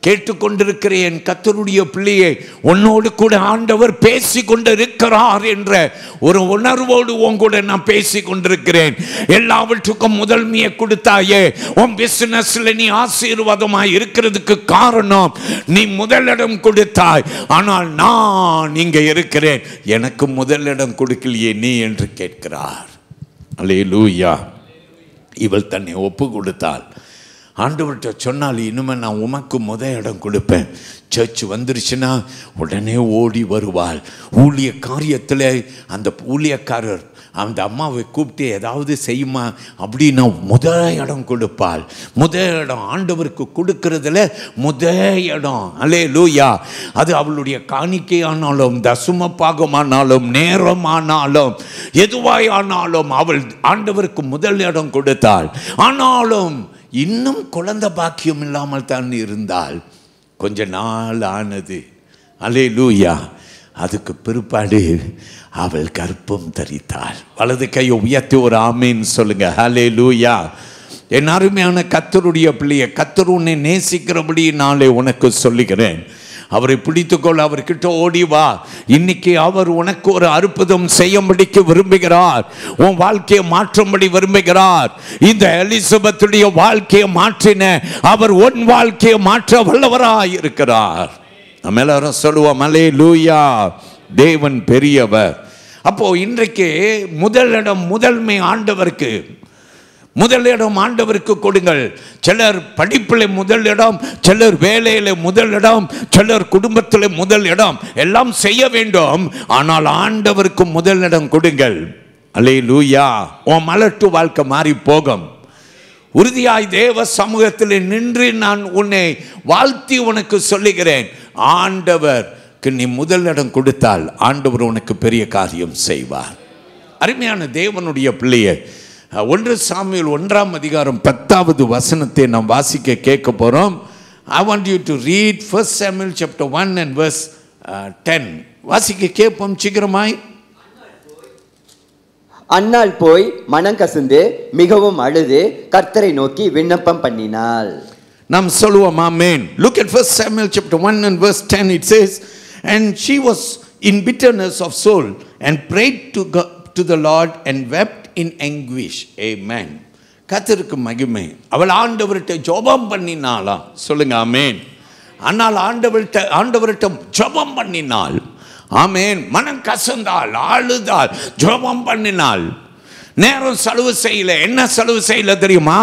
கேட்டுக்கொண்டிருக்கிற என் கர்த்தருடைய பிள்ளையை, உன்னோடு கூட ஆண்டவர் பேசி கொண்டிருக்கிறார் என்ற ஒரு உணர்வோடு உன் கூட நான் பேசி கொண்டிருக்கிறேன். எல்லாவற்றுக்கும் முதன்மையை கொடுத்தாயே, உன் பிசினஸ்ல நீ ஆசீர்வாதமாய் இருக்கிறதுக்கு காரணம் நீ முதலிடம் கொடுத்தாய். ஆனால் நான் இங்க இருக்கிறேன், எனக்கு முதலிடம் கொடுக்கலையே நீ என்று கேட்கிறார். அல்லேலூயா. இவள் தன்னை ஒப்பு கொடுத்தாள். ஆண்டவர்கிட்ட சொன்னால், இனிமேல் நான் உமக்கு இடம் கொடுப்பேன். சர்ச் வந்துருச்சுன்னா உடனே ஓடி வருவாள். ஊழிய காரியத்தில் அந்த ஊழியக்காரர் அந்த அம்மாவை கூப்பிட்டு ஏதாவது செய்யுமா அப்படின்னா இடம் கொடுப்பாள். இடம் ஆண்டவருக்கு கொடுக்கறதுல இடம். அல்லேலூயா. அது அவளுடைய காணிக்கையானாலும் தசும பாகமானாலும் நேரமானாலும் எதுவாயானாலும் அவள் ஆண்டவருக்கு இடம் கொடுத்தாள். ஆனாலும் இன்னும் குழந்தை பாக்கியம் இல்லாமல் தான் இருந்தால் கொஞ்ச நாள் ஆனது. அல்லேலூயா. அதுக்கு பிற்பாடு அவள் கர்ப்பம் தரித்தாள். வலது கையை உயர்த்தி ஒரு ஆமீன் சொல்லுங்க. அல்லேலூயா. என் அருமையான கர்த்தருடைய பிள்ளையை, கர்த்தர் உன்னை நேசிக்கிறபடினாலே உனக்கு சொல்லுகிறேன், அவரை பிடித்துக்கொள், அவர்கிட்ட ஓடி வா. இன்னைக்கு அவர் உனக்கு ஒரு அற்புதம் செய்யும்படிக்கு விரும்புகிறார். உன் வாழ்க்கையை மாற்றும்படி விரும்புகிறார். இந்த எலிசபெத்துடைய வாழ்க்கையை மாற்றின அவர் உன் வாழ்க்கையை மாற்ற வல்லவராய் இருக்கிறார். நம்ம எல்லாரும் சொல்லுவோம் அல்லேலூயா. தேவன் பெரியவர். அப்போ இன்றைக்கு முதன்மை ஆண்டவருக்கு, முதலிடம் ஆண்டவருக்கு கொடுங்கள். சிலர் படிப்பில் முதலிடம், சிலர் வேலையில் முதலிடம், சிலர் குடும்பத்தில் முதலிடம், எல்லாம் செய்ய வேண்டும். ஆனால் ஆண்டவருக்கு முதலிடம் கொடுங்கள். அல்லேலூயா. உன் மலட்டு வாழ்க்கை மாறி போகும். உறுதியாய் தேவ சமூகத்தில் நின்று நான் உன்னை வாழ்த்தி உனக்கு சொல்லுகிறேன், ஆண்டவருக்கு நீ முதலிடம் கொடுத்தால் ஆண்டவர் உனக்கு பெரிய காரியம் செய்வார். அருமையான தேவனுடைய பிள்ளையை, 1 சாமுவேல் 1ஆம் அதிகாரம் 10வது வசனத்தை நாம் வாசிக்க கேட்க போறோம். I want you to read 1 Samuel chapter 1 and verse 10. வாசிக்க கேட்போம் சீக்கிரமாய். அன்னாள் போய் மனம் கசந்து மிகவும் அழுது கர்த்தரை நோக்கி விண்ணப்பம் பண்ணினாள். நாம் சொல்லுவோம் ஆமென். Look at 1 Samuel chapter 1 and verse 10. It says, and she was in bitterness of soul and prayed to the Lord and wept in anguish. Amen. கர்த்தருக்கு மகிமை. அவள் ஆண்டவர்கிட்ட ஜெபம் பண்ணினாளா? சொல்லுங்க ஆமென். ஆனால் ஆண்டவர்கிட்ட ஜெபம் பண்ணினாள். ஆமென். மனம் கசந்தாள், அழுதாள், ஜெபம் பண்ணினாள். நேரம் செலவு செய்யல. என்ன செலவு செய்யல தெரியுமா?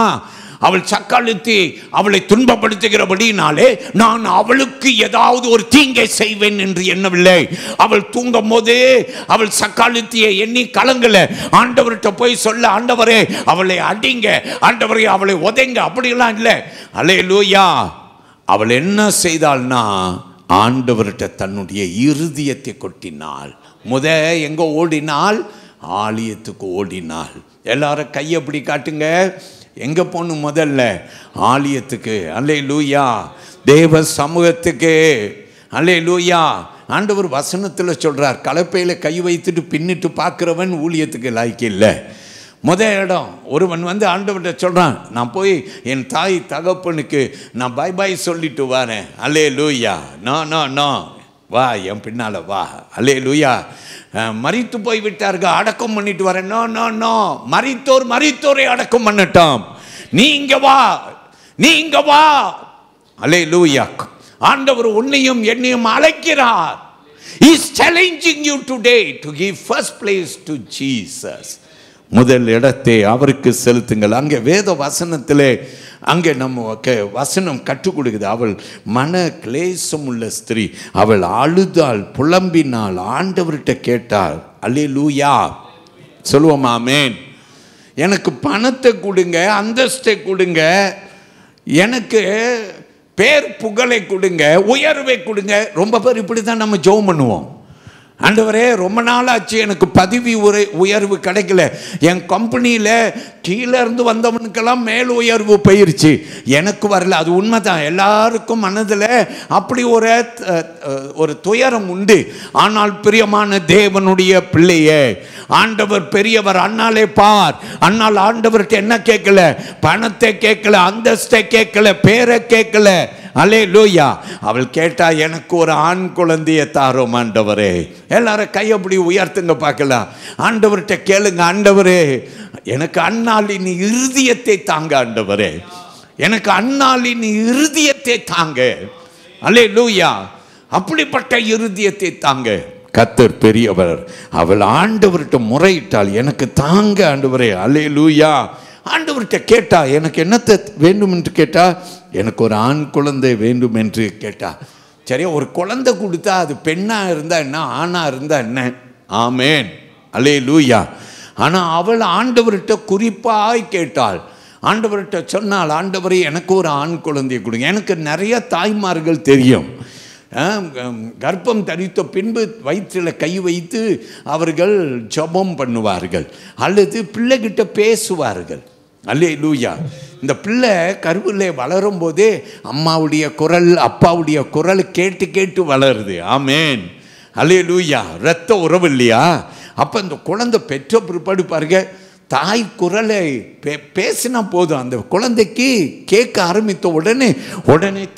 அவள் சக்காளித்து அவளை துன்பப்படுத்துகிறபடினாலே நான் அவளுக்கு ஏதாவது ஒரு தீங்கை செய்வேன் என்று எண்ணவில்லை. அவள் தூங்கும் போதே அவள் சக்காளித்தியை எண்ணி கலங்கல. ஆண்டவர்கிட்ட போய் சொல்ல, ஆண்டவரே அவளை அடிங்க, ஆண்டவரே அவளை உதைங்க, அப்படியெல்லாம் இல்லை. அல்லேலூயா. அவள் என்ன செய்தாள்னா ஆண்டவர்கிட்ட தன்னுடைய இருதயத்தை கொட்டினாள். எங்க ஓடினாள்? ஆலயத்துக்கு ஓடினாள். எல்லாரும் கையை எப்படி காட்டுங்க. எங்க போகணும்? முதல்ல ஆலயத்துக்கு. அல்லேலூயா. தேவ சமூகத்துக்கு. அல்லேலூயா. ஆண்டவர் வசனத்தில் சொல்கிறார், கலப்பையில் கை வைத்துட்டு பின்னிட்டு பார்க்குறவன் ஊழியத்துக்கு லாய்க்கு இல்லை. முதல் இடம், ஒருவன் வந்து ஆண்டவர்கிட்ட சொல்கிறான், நான் போய் என் தாய் தகப்பனுக்கு நான் பாய் பாய் சொல்லிட்டு வரேன். அல்லேலூயா. நோ வா, என் பின்னால் வா. அல்லேலூயா. மரித்து போய் விட்டார்கள், அடக்கம் பண்ணிட்டு வரேன். நோ மரித்தோரை அடக்கம் பண்ணட்டும், நீ இங்க வா. அல்லேலூயா. ஆண்டவர் உன்னையும் என்னையும் அழைக்கிறார். He is challenging you today to give first place to Jesus. முதல் இடத்தை அவருக்கு செலுத்துங்கள். அங்கே வேத வசனத்திலே அங்கே நமக்கு வசனம் கற்றுக் கொடுக்குது. அவள் மன கிளேசம் உள்ள ஸ்திரீ, அவள் அழுதாள், புலம்பினாள், ஆண்டவர்கிட்ட கேட்டாள். அல்லேலூயா. சொல்லுவோம் ஆமென். எனக்கு பணத்தை கொடுங்க, அந்தஸ்தை கொடுங்க, எனக்கு பேர் புகழை கொடுங்க, உயர்வை கொடுங்க. ரொம்ப பேர் இப்படி தான் நம்ம ஜெபம் பண்ணுவோம். ஆண்டவரே, ரொம்ப நாளாச்சு எனக்கு பதவி உயர்வு கிடைக்கல, என் கம்பெனியில் கீழே இருந்து வந்தவனுக்கெல்லாம் மேல் உயர்வு போயிருச்சு, எனக்கு வரல. அது உண்மைதான், எல்லாருக்கும் மனதில் அப்படி ஒரு துயரம் உண்டு. ஆனால் பிரியமான தேவனுடைய பிள்ளையே, ஆண்டவர் பெரியவர். அண்ணாலே பார், அண்ணால் ஆண்டவர்கிட்ட என்ன கேட்கல? பணத்தை கேட்கல, அந்தஸ்தை கேட்கல, பேரை கேட்கல. அல்லேலூயா. அவள் கேட்டா, எனக்கு ஒரு ஆண் குழந்தையை தாரோம் ஆண்டவரே. எல்லாரும் கையப்படி உயர்த்துங்க பார்க்கலாம். ஆண்டவர்கிட்ட கேளுங்க, ஆண்டவரே எனக்கு அண்ணாளின் இருதயத்தை தாங்க, ஆண்டவரே எனக்கு அண்ணாளின் இருதயத்தை தாங்க. அல்லேலூயா. அப்படிப்பட்ட இருதயத்தை தாங்க. கர்த்தர் பெரியவர். அவள் ஆண்டவர்கிட்ட முறையிட்டாள், எனக்கு தாங்க ஆண்டவரே. அல்லேலூயா. ஆண்டவர்கிட்ட கேட்டா, எனக்கு என்னத்தை வேண்டும் என்று கேட்டா, எனக்கு ஒரு ஆண் குழந்தை வேண்டும் என்று கேட்டா. சரியா, ஒரு குழந்தை கொடுத்தா அது பெண்ணாக இருந்தால் என்ன, ஆணாக இருந்தால் என்ன? ஆமேன். அல்லேலூயா. ஆனால் அவள் ஆண்டவர்கிட்ட குறிப்பாய் கேட்டாள். ஆண்டவர்கிட்ட சொன்னால், ஆண்டவரே எனக்கு ஒரு ஆண் குழந்தையை கொடுங்க. எனக்கு நிறைய தாய்மார்கள் தெரியும், கர்ப்பம் தரித்த பின்பு வயிற்றில் கை வைத்து அவர்கள் ஜெபம் பண்ணுவார்கள், அல்லது பிள்ளைகிட்ட பேசுவார்கள். அல்லேலூயா. இந்த பிள்ளை கருவிலே வளரும் போதே அம்மாவுடைய குரல், அப்பாவுடைய குரல் கேட்டு கேட்டு வளருது. ஆமேன். அல்லேலூயா. இரத்த உறவு இல்லையா? அப்போ இந்த குழந்தை பெற்ற பிற்பாடு பாருங்க, தாய் குரலை பேசினா போதும், அந்த குழந்தைக்கு கேட்க ஆரம்பித்த உடனே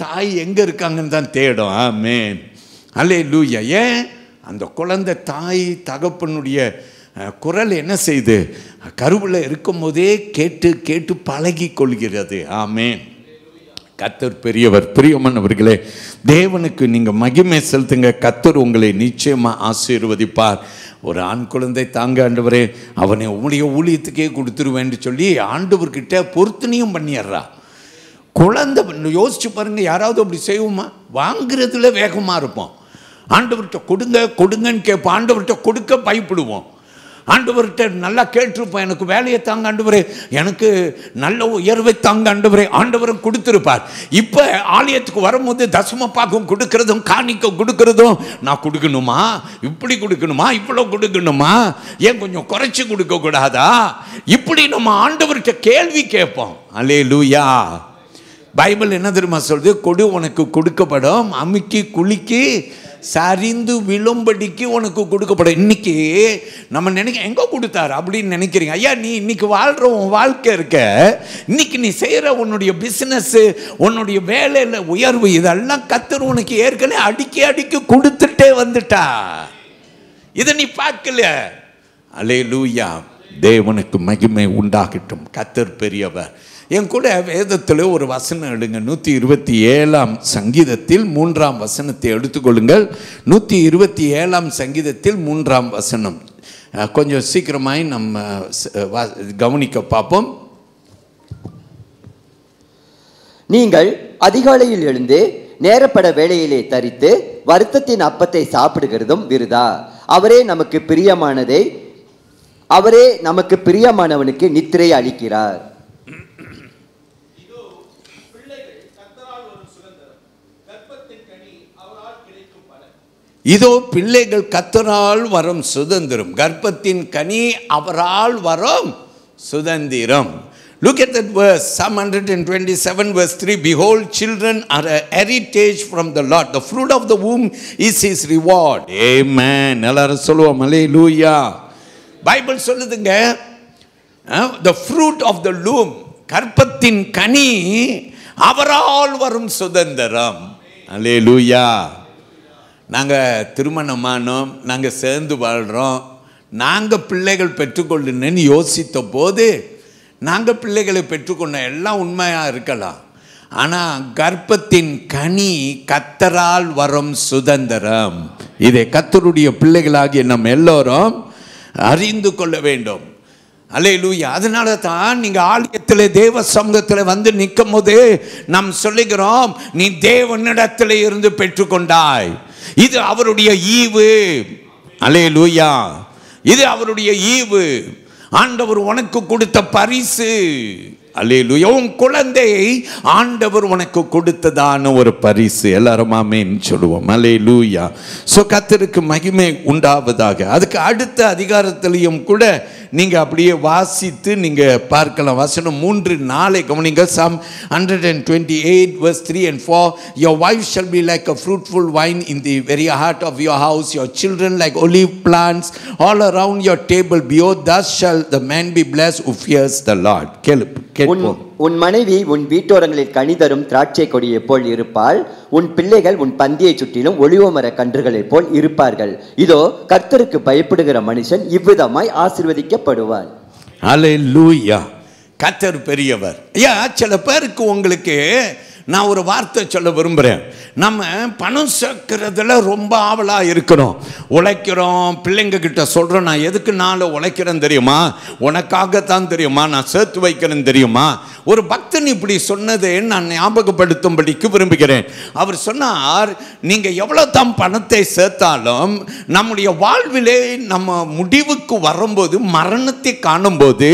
தாய் எங்கே இருக்காங்கன்னு தான் தேடும். ஆமேன். அல்லேலூயா. ஏன்? அந்த குழந்தை தாய் தகப்பனுடைய குரல் என்ன செய்து கருவில் இருக்கும் போதே கேட்டு கேட்டு பழகி கொள்கிறது. ஆமேன். கர்த்தர் பெரியவர். பிரியமானவர்களே, தேவனுக்கு நீங்கள் மகிமை செலுத்துங்க. கர்த்தர் உங்களை நிச்சயமாக ஆசீர்வதிப்பார். ஒரு ஆண் குழந்தை தாங்க ஆண்டவரே, அவனை உங்களுடைய ஊழியத்துக்கே கொடுத்துருவேன்னு சொல்லி ஆண்டவர்கிட்ட பொருத்தனையும் பண்ணிடுறா. குழந்தை யோசிச்சு பாருங்க, யாராவது அப்படி செய்வோமா? வாங்குறதுல வேகமாக இருப்போம். ஆண்டவர்கிட்ட கொடுங்கன்னு கேட்போம், ஆண்டவர்கிட்ட கொடுக்க பயப்படுவோம். ஆண்டவர்கிட்ட நல்லா கேட்டிருப்போம், எனக்கு வேலையை தாங்க ஆண்டவரே, எனக்கு நல்ல உயர்வை தாங்க ஆண்டவரே. ஆண்டவரும் கொடுத்துருப்பார். இப்போ ஆலயத்துக்கு வரும்போது தசம பாகம் கொடுக்கறதும் காணிக்க கொடுக்கறதும், நான் கொடுக்கணுமா, இப்படி கொடுக்கணுமா, இவ்வளோ கொடுக்கணுமா, ஏன் கொஞ்சம் குறைச்சி கொடுக்க கூடாதா? இப்படி நம்ம ஆண்டவர்கிட்ட கேள்வி கேட்போம். அல்லேலூயா. பைபிள் என்ன தெரியுமா சொல்றது? கொடு உனக்கு கொடுக்கப்படும், அமுக்கி குலுக்கி சரிந்து விழும்படிக்கு உனக்கு கொடுக்கப்படும். இன்னைக்கு நம்ம எங்கே கொடுத்தாரு அப்படின்னு நினைக்கிறீங்க? ஐயா, நீ இன்னைக்கு வாழ்கிற உன் வாழ்க்கை இருக்க, இன்னைக்கு நீ செய்கிற உன்னுடைய பிஸ்னஸ், உன்னுடைய வேலையில் உயர்வு, இதெல்லாம் கர்த்தர் உனக்கு ஏற்கனவே அடிக்கி கொடுத்துட்டே வந்துட்டா. இதை நீ பார்க்கல. அல்லேலூயா. தேவனுக்கு மகிமை உண்டாகட்டும். கர்த்தர் பெரியவர். என் கூட வேதத்தில் ஒரு வசனம் எடுங்க. 127ஆம் சங்கீதத்தில் 3ஆம் வசனத்தை எடுத்துக்கொள்ளுங்கள். 127ஆம் சங்கீதத்தில் 3ஆம் வசனம். கொஞ்சம் சீக்கிரமாய் நம்ம கவனிக்க பார்ப்போம். நீங்கள் அதிகாலையில் எழுந்து நேரப்பட வேளையிலே தரித்து வருத்தத்தின் அப்பத்தை சாப்பிடுகிறதும் விருதா. அவரே நமக்கு பிரியமானவனுக்கு நித்திரை அளிக்கிறார். இதோ பிள்ளைகள் கர்த்தரால் வரும் சுதந்திரம், கர்ப்பத்தின் கனி அவரால் வரும் சுதந்திரம். Look at that verse, Psalm 127 verse 3. Behold, children are a heritage from the Lord. The fruit of the womb is his reward. Amen. எல்லாரும் சொல்லுவோம் ஹalleluya. பைபிள் சொல்லுதுங்க, the fruit of the womb, கர்ப்பத்தின் கனி அவரால் வரும் சுதந்திரம். ஹalleluya. நாங்கள் திருமணமானோம், நாங்கள் சேர்ந்து வாழ்கிறோம், நாங்கள் பிள்ளைகள் பெற்றுக்கொள்ளணுன்னு யோசித்த போது நாங்கள் பிள்ளைகளை பெற்றுக்கொண்ட எல்லாம் உண்மையாக இருக்கலாம். ஆனால் கர்ப்பத்தின் கனி கர்த்தரால் வரும் சுதந்திரம். இதை கர்த்தருடைய பிள்ளைகளாகிய நம்ம எல்லோரும் அறிந்து கொள்ள வேண்டும். அல்லேலூயா. அதனால தான் நீங்கள் ஆலயத்தில் தேவ சமூகத்தில் வந்து நிற்கும் போது நாம் சொல்லுகிறோம், நீ தேவனிடத்தில் இருந்து பெற்றுக்கொண்டாய். இது அவருடைய ஈவு. அல்லேலூயா. இது அவருடைய ஈவு. ஆண்டவர் உனக்கு கொடுத்த பரிசு. அல்லேலூயா. உன் குழந்தையை ஆண்டவர் உனக்கு கொடுத்ததான ஒரு பரிசு. எல்லாரும் ஆமென் சொல்லுவோம். அல்லேலூயா. சோ கர்த்தருக்கு மகிமை உண்டாவதாக. அதுக்கு அடுத்த அதிகாரத்திலையும் கூட நீங்க அப்படியே வாசித்து நீங்க பார்க்கலாம். வசனம் 3-4 கவனிங்க. Psalm 128 verse 3 and 4. Your wife shall be like a fruitful vine in the very heart of your house, your children like olive plants all around your table. Behold, thus shall the man be blessed who fears the Lord. உன் மனைவி உன் வீட்டோரங்களில் கனி தரும் திராட்சை கொடியை போல் இருப்பாள். உன் பிள்ளைகள் உன் பந்தியை சுற்றிலும் ஒலிவ மர கன்றுகளைப் போல் இருப்பார்கள். இதோ கர்த்தருக்கு பயப்படுகிற மனுஷன் இவ்விதமாய் ஆசீர்வதிக்கப்படுவார். அல்லேலூயா. கர்த்தர் பெரியவர். ஐயா, சில பேருக்கு உங்களுக்கு நான் ஒரு வார்த்தை சொல்ல விரும்புகிறேன். நம்ம பணம் சேர்க்கிறதுல ரொம்ப ஆவலாக இருக்கிறோம், உழைக்கிறோம், பிள்ளைங்க கிட்ட சொல்கிறோம், நான் எதுக்கு நாளை உழைக்கிறேன் தெரியுமா, உனக்காகத்தான் தெரியுமா, நான் சேர்த்து வைக்கிறேன் தெரியுமா. ஒரு பக்தன் இப்படி சொன்னதை நான் ஞாபகப்படுத்தும்படிக்கு விரும்புகிறேன். அவர் சொன்னார், நீங்கள் எவ்வளோ தான் பணத்தை சேர்த்தாலும் நம்முடைய வாழ்விலே நம்ம முடிவுக்கு வரும்போது, மரணத்தை காணும்போது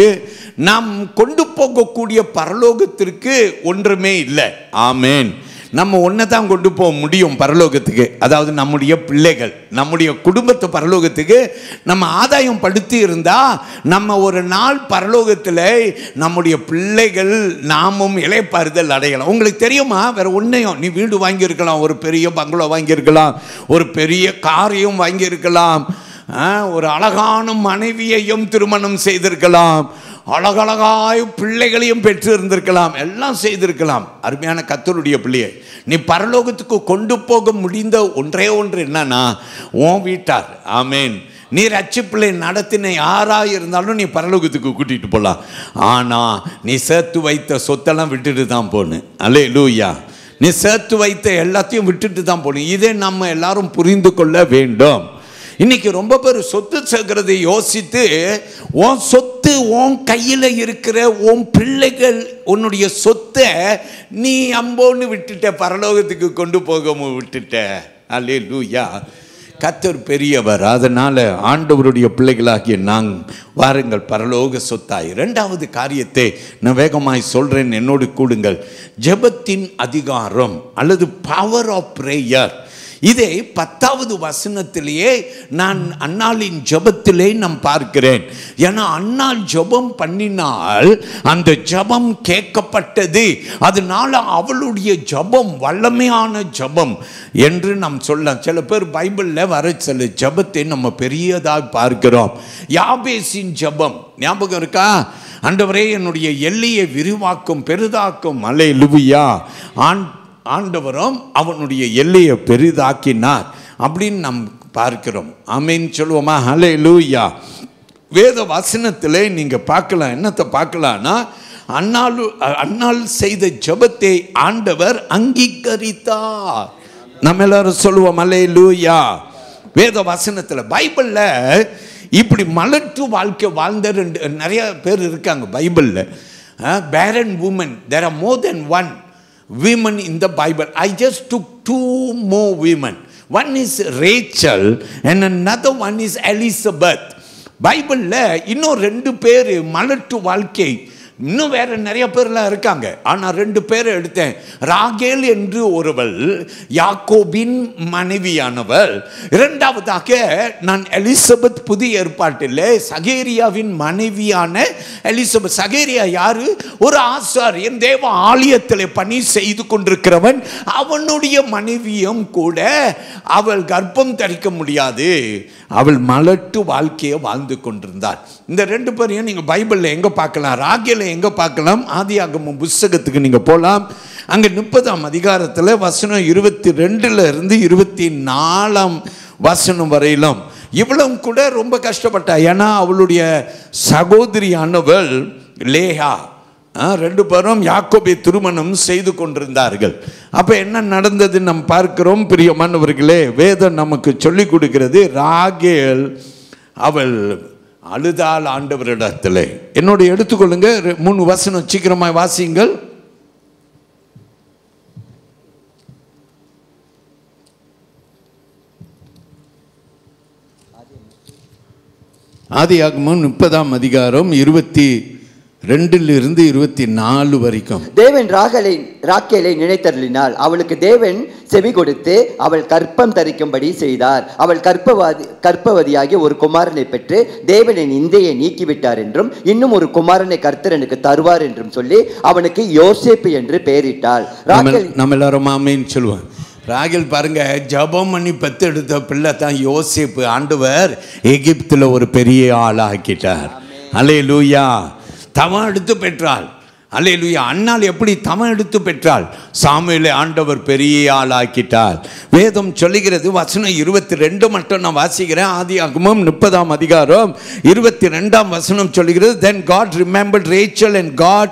நாம் கொண்டு போகக்கூடிய பரலோகத்திற்கு ஒன்றுமே இல்லை. ஆமேன். நம்ம ஒன்றை தான் கொண்டு போக முடியும் பரலோகத்துக்கு, அதாவது நம்முடைய பிள்ளைகள், நம்முடைய குடும்பத்தை பரலோகத்துக்கு நம்ம ஆதாயம் படுத்தி இருந்தால் நம்ம ஒரு நாள் பரலோகத்தில் நம்முடைய பிள்ளைகள் நாமும் இளைப்பாறுதல் அடையலாம். உங்களுக்கு தெரியுமா, வேற ஒன்றையும், நீ வீடு வாங்கியிருக்கலாம், ஒரு பெரிய பங்களோ வாங்கியிருக்கலாம், ஒரு பெரிய காரையும் வாங்கியிருக்கலாம், ஒரு அழகான மனைவியையும் திருமணம் செய்திருக்கலாம், அழகழகாய் பிள்ளைகளையும் பெற்று இருந்திருக்கலாம், எல்லாம் செய்திருக்கலாம். அருமையான கர்த்தருடைய பிள்ளையை நீ பரலோகத்துக்கு கொண்டு போக முடிந்த ஒன்றே ஒன்று என்னன்னா உன் வீட்டார். ஆமேன். நீ ரட்சிப்பிள்ளை நடத்தின யாராக இருந்தாலும் நீ பரலோகத்துக்கு கூட்டிகிட்டு போகலாம். ஆனால் நீ சேர்த்து வைத்த சொத்தெல்லாம் விட்டுட்டு தான் போகணும். அல்லேலூயா. நீ சேர்த்து வைத்த எல்லாத்தையும் விட்டுட்டு தான் போகணும். இதை நம்ம எல்லாரும் புரிந்து கொள்ள வேண்டும். இன்னைக்கு ரொம்ப பேர் சொத்து சேர்க்கிறதை யோசித்து, உன் சொத்து உன் கையில் இருக்கிற உன் பிள்ளைகள் உன்னுடைய சொத்தை நீ அம்போன்னு விட்டுட்ட, பரலோகத்துக்கு கொண்டு போக விட்டுட்ட. அல்லேலூயா. கர்த்தர் பெரியவர். அதனால் ஆண்டவருடைய பிள்ளைகளாகிய நாங்கள் வாருங்கள் பரலோக சொத்தாய். இரண்டாவது காரியத்தை நான் வேகமாய் சொல்கிறேன், என்னோடு கூடுங்கள். ஜெபத்தின் அதிகாரம் அல்லது பவர் ஆஃப் பிரேயர். இதை 10வது வசனத்திலேயே நான் அன்னாளின் ஜெபத்திலே நாம் பார்க்கிறேன். ஏன்னா அன்னாள் ஜெபம் பண்ணினால் அந்த ஜெபம் கேட்கப்பட்டது. அதனால அவளுடைய ஜெபம் வல்லமையான ஜெபம் என்று நாம் சொல்லலாம். சில பேர் பைபிளில் வர சில ஜெபத்தை நம்ம பெரியதாக பார்க்கிறோம். யாபேசின் ஜெபம் ஞாபகம் இருக்கா? ஆண்டவரே என்னுடைய எல்லையை விரிவாக்கும் பெரிதாக்கும். அல்லேலூயா. ஆண்டவரும் அவனுடைய எல்லையை பெரிதாக்கினார் அப்படின்னு நாம் பார்க்கிறோம். ஆமென் சொல்லுவோமா? அல்லேலூயா. வேத வசனத்தில் நீங்கள் பார்க்கலாம். என்னத்தை பார்க்கலான்னா, அன்னாள் செய்த ஜெபத்தை ஆண்டவர் அங்கீகரித்தார். நம்ம எல்லாரும் சொல்லுவோம் அல்லேலூயா. வேத வசனத்தில் பைபிளில் இப்படி மலட்டு வாழ்க்கை வாழ்ந்த நிறைய பேர் இருக்காங்க பைபிளில். பேரன் woman, there are more than one women in the Bible. I just took 2 more women. One is Rachel and another one is Elizabeth. பைபிளில் இன்னும் 2 பேர் மலட்டு வாழ்க்கை இன்னும் வேற நிறைய பேர்லாம் இருக்காங்க. ஆனால் 2 பேரை எடுத்தேன். ராகேல் என்று ஒருவள் யாக்கோபின் மனைவியானவள். இரண்டாவதாக நான் எலிசபெத், புதிய ஏற்பாட்டில் சகேரியாவின் மனைவியான எலிசபெத். சகேரியா யாரு? ஒரு ஆசாரியன், தேவ ஆலயத்தில் பணி செய்து கொண்டிருக்கிறவன். அவனுடைய மனைவியும் கூட அவள் கர்ப்பம் தரிக்க முடியாது, அவள் மலட்டு வாழ்க்கையை வாழ்ந்து கொண்டிருந்தாள். இந்த 2 பேரையும் நீங்க பைபிள்ல எங்க பார்க்கலாம்? ராகேல எங்க பார்க்கலாம்? ஆதியாகமம் புத்தகத்துக்கு நீங்க போலாம். அங்க 30ஆம் அதிகாரத்துல வசனம் 22 இருந்து 24 வசனம் வரையிலும் இவளும் கூட ரொம்ப கஷ்டப்பட்டா. ஏன்னா அவளுடைய சகோதரியானவள் லேயா, 2 பேரும் யாக்கோபை திருமணம் செய்து கொண்டிருந்தார்கள். அப்ப என்ன நடந்தது நம்ம பார்க்கிறோம். பிரியமானவர்களே, வேதம் நமக்கு சொல்லிக் கொடுக்கிறது. ராகேல் அவள் அழுதாள் ஆண்டவரிடத்தில். என்னோட எடுத்துக்கொள்ளுங்க, 3 வசனம் சீக்கிரமாய் வாசிங்கள். ஆதியாகமம் 30ஆம் அதிகாரம் 22 இருந்து 24 வரைக்கும். தேவன் ராகேலை நினைத்தருளினால் அவளுக்கு தேவன் செவி கொடுத்து அவள் கற்பம் தரிக்கும்படி செய்தார். அவள் கர்ப்பவதியாகி ஒரு குமாரனை பெற்று தேவனின் நிந்தையை நீக்கிவிட்டார் என்றும் இன்னும் ஒரு குமாரனை கர்த்தர் எனக்கு தருவார் என்றும் சொல்லி அவனுக்கு யோசேப்பு என்று பெயரிட்டாள். நம்ம எல்லாரும் ஆமென் சொல்லுவோம். ராகேல் பாருங்க, ஜெபம் பண்ணி பெத்தெடுத்த பிள்ளை தான் யோசேப்பு. ஆண்டவர் எகிப்துல ஒரு பெரிய ஆளாக்கிட்டார். அல்லேலூயா. தவம் எடுத்து பெற்றாள். அல்லேலூயா. அன்னாள் எப்படி தவம் எடுத்து பெற்றாள்? சாமுவேலை ஆண்டவர் பெரிய ஆளாக்கிட்டார். வேதம் சொல்லுகிறது, வசனம் 22 மட்டும் நான் வாசிக்கிறேன். ஆதியாகமம் 30ஆம் அதிகாரம் 22ஆம் வசனம் சொல்லுகிறது. Then God remembered Rachel and God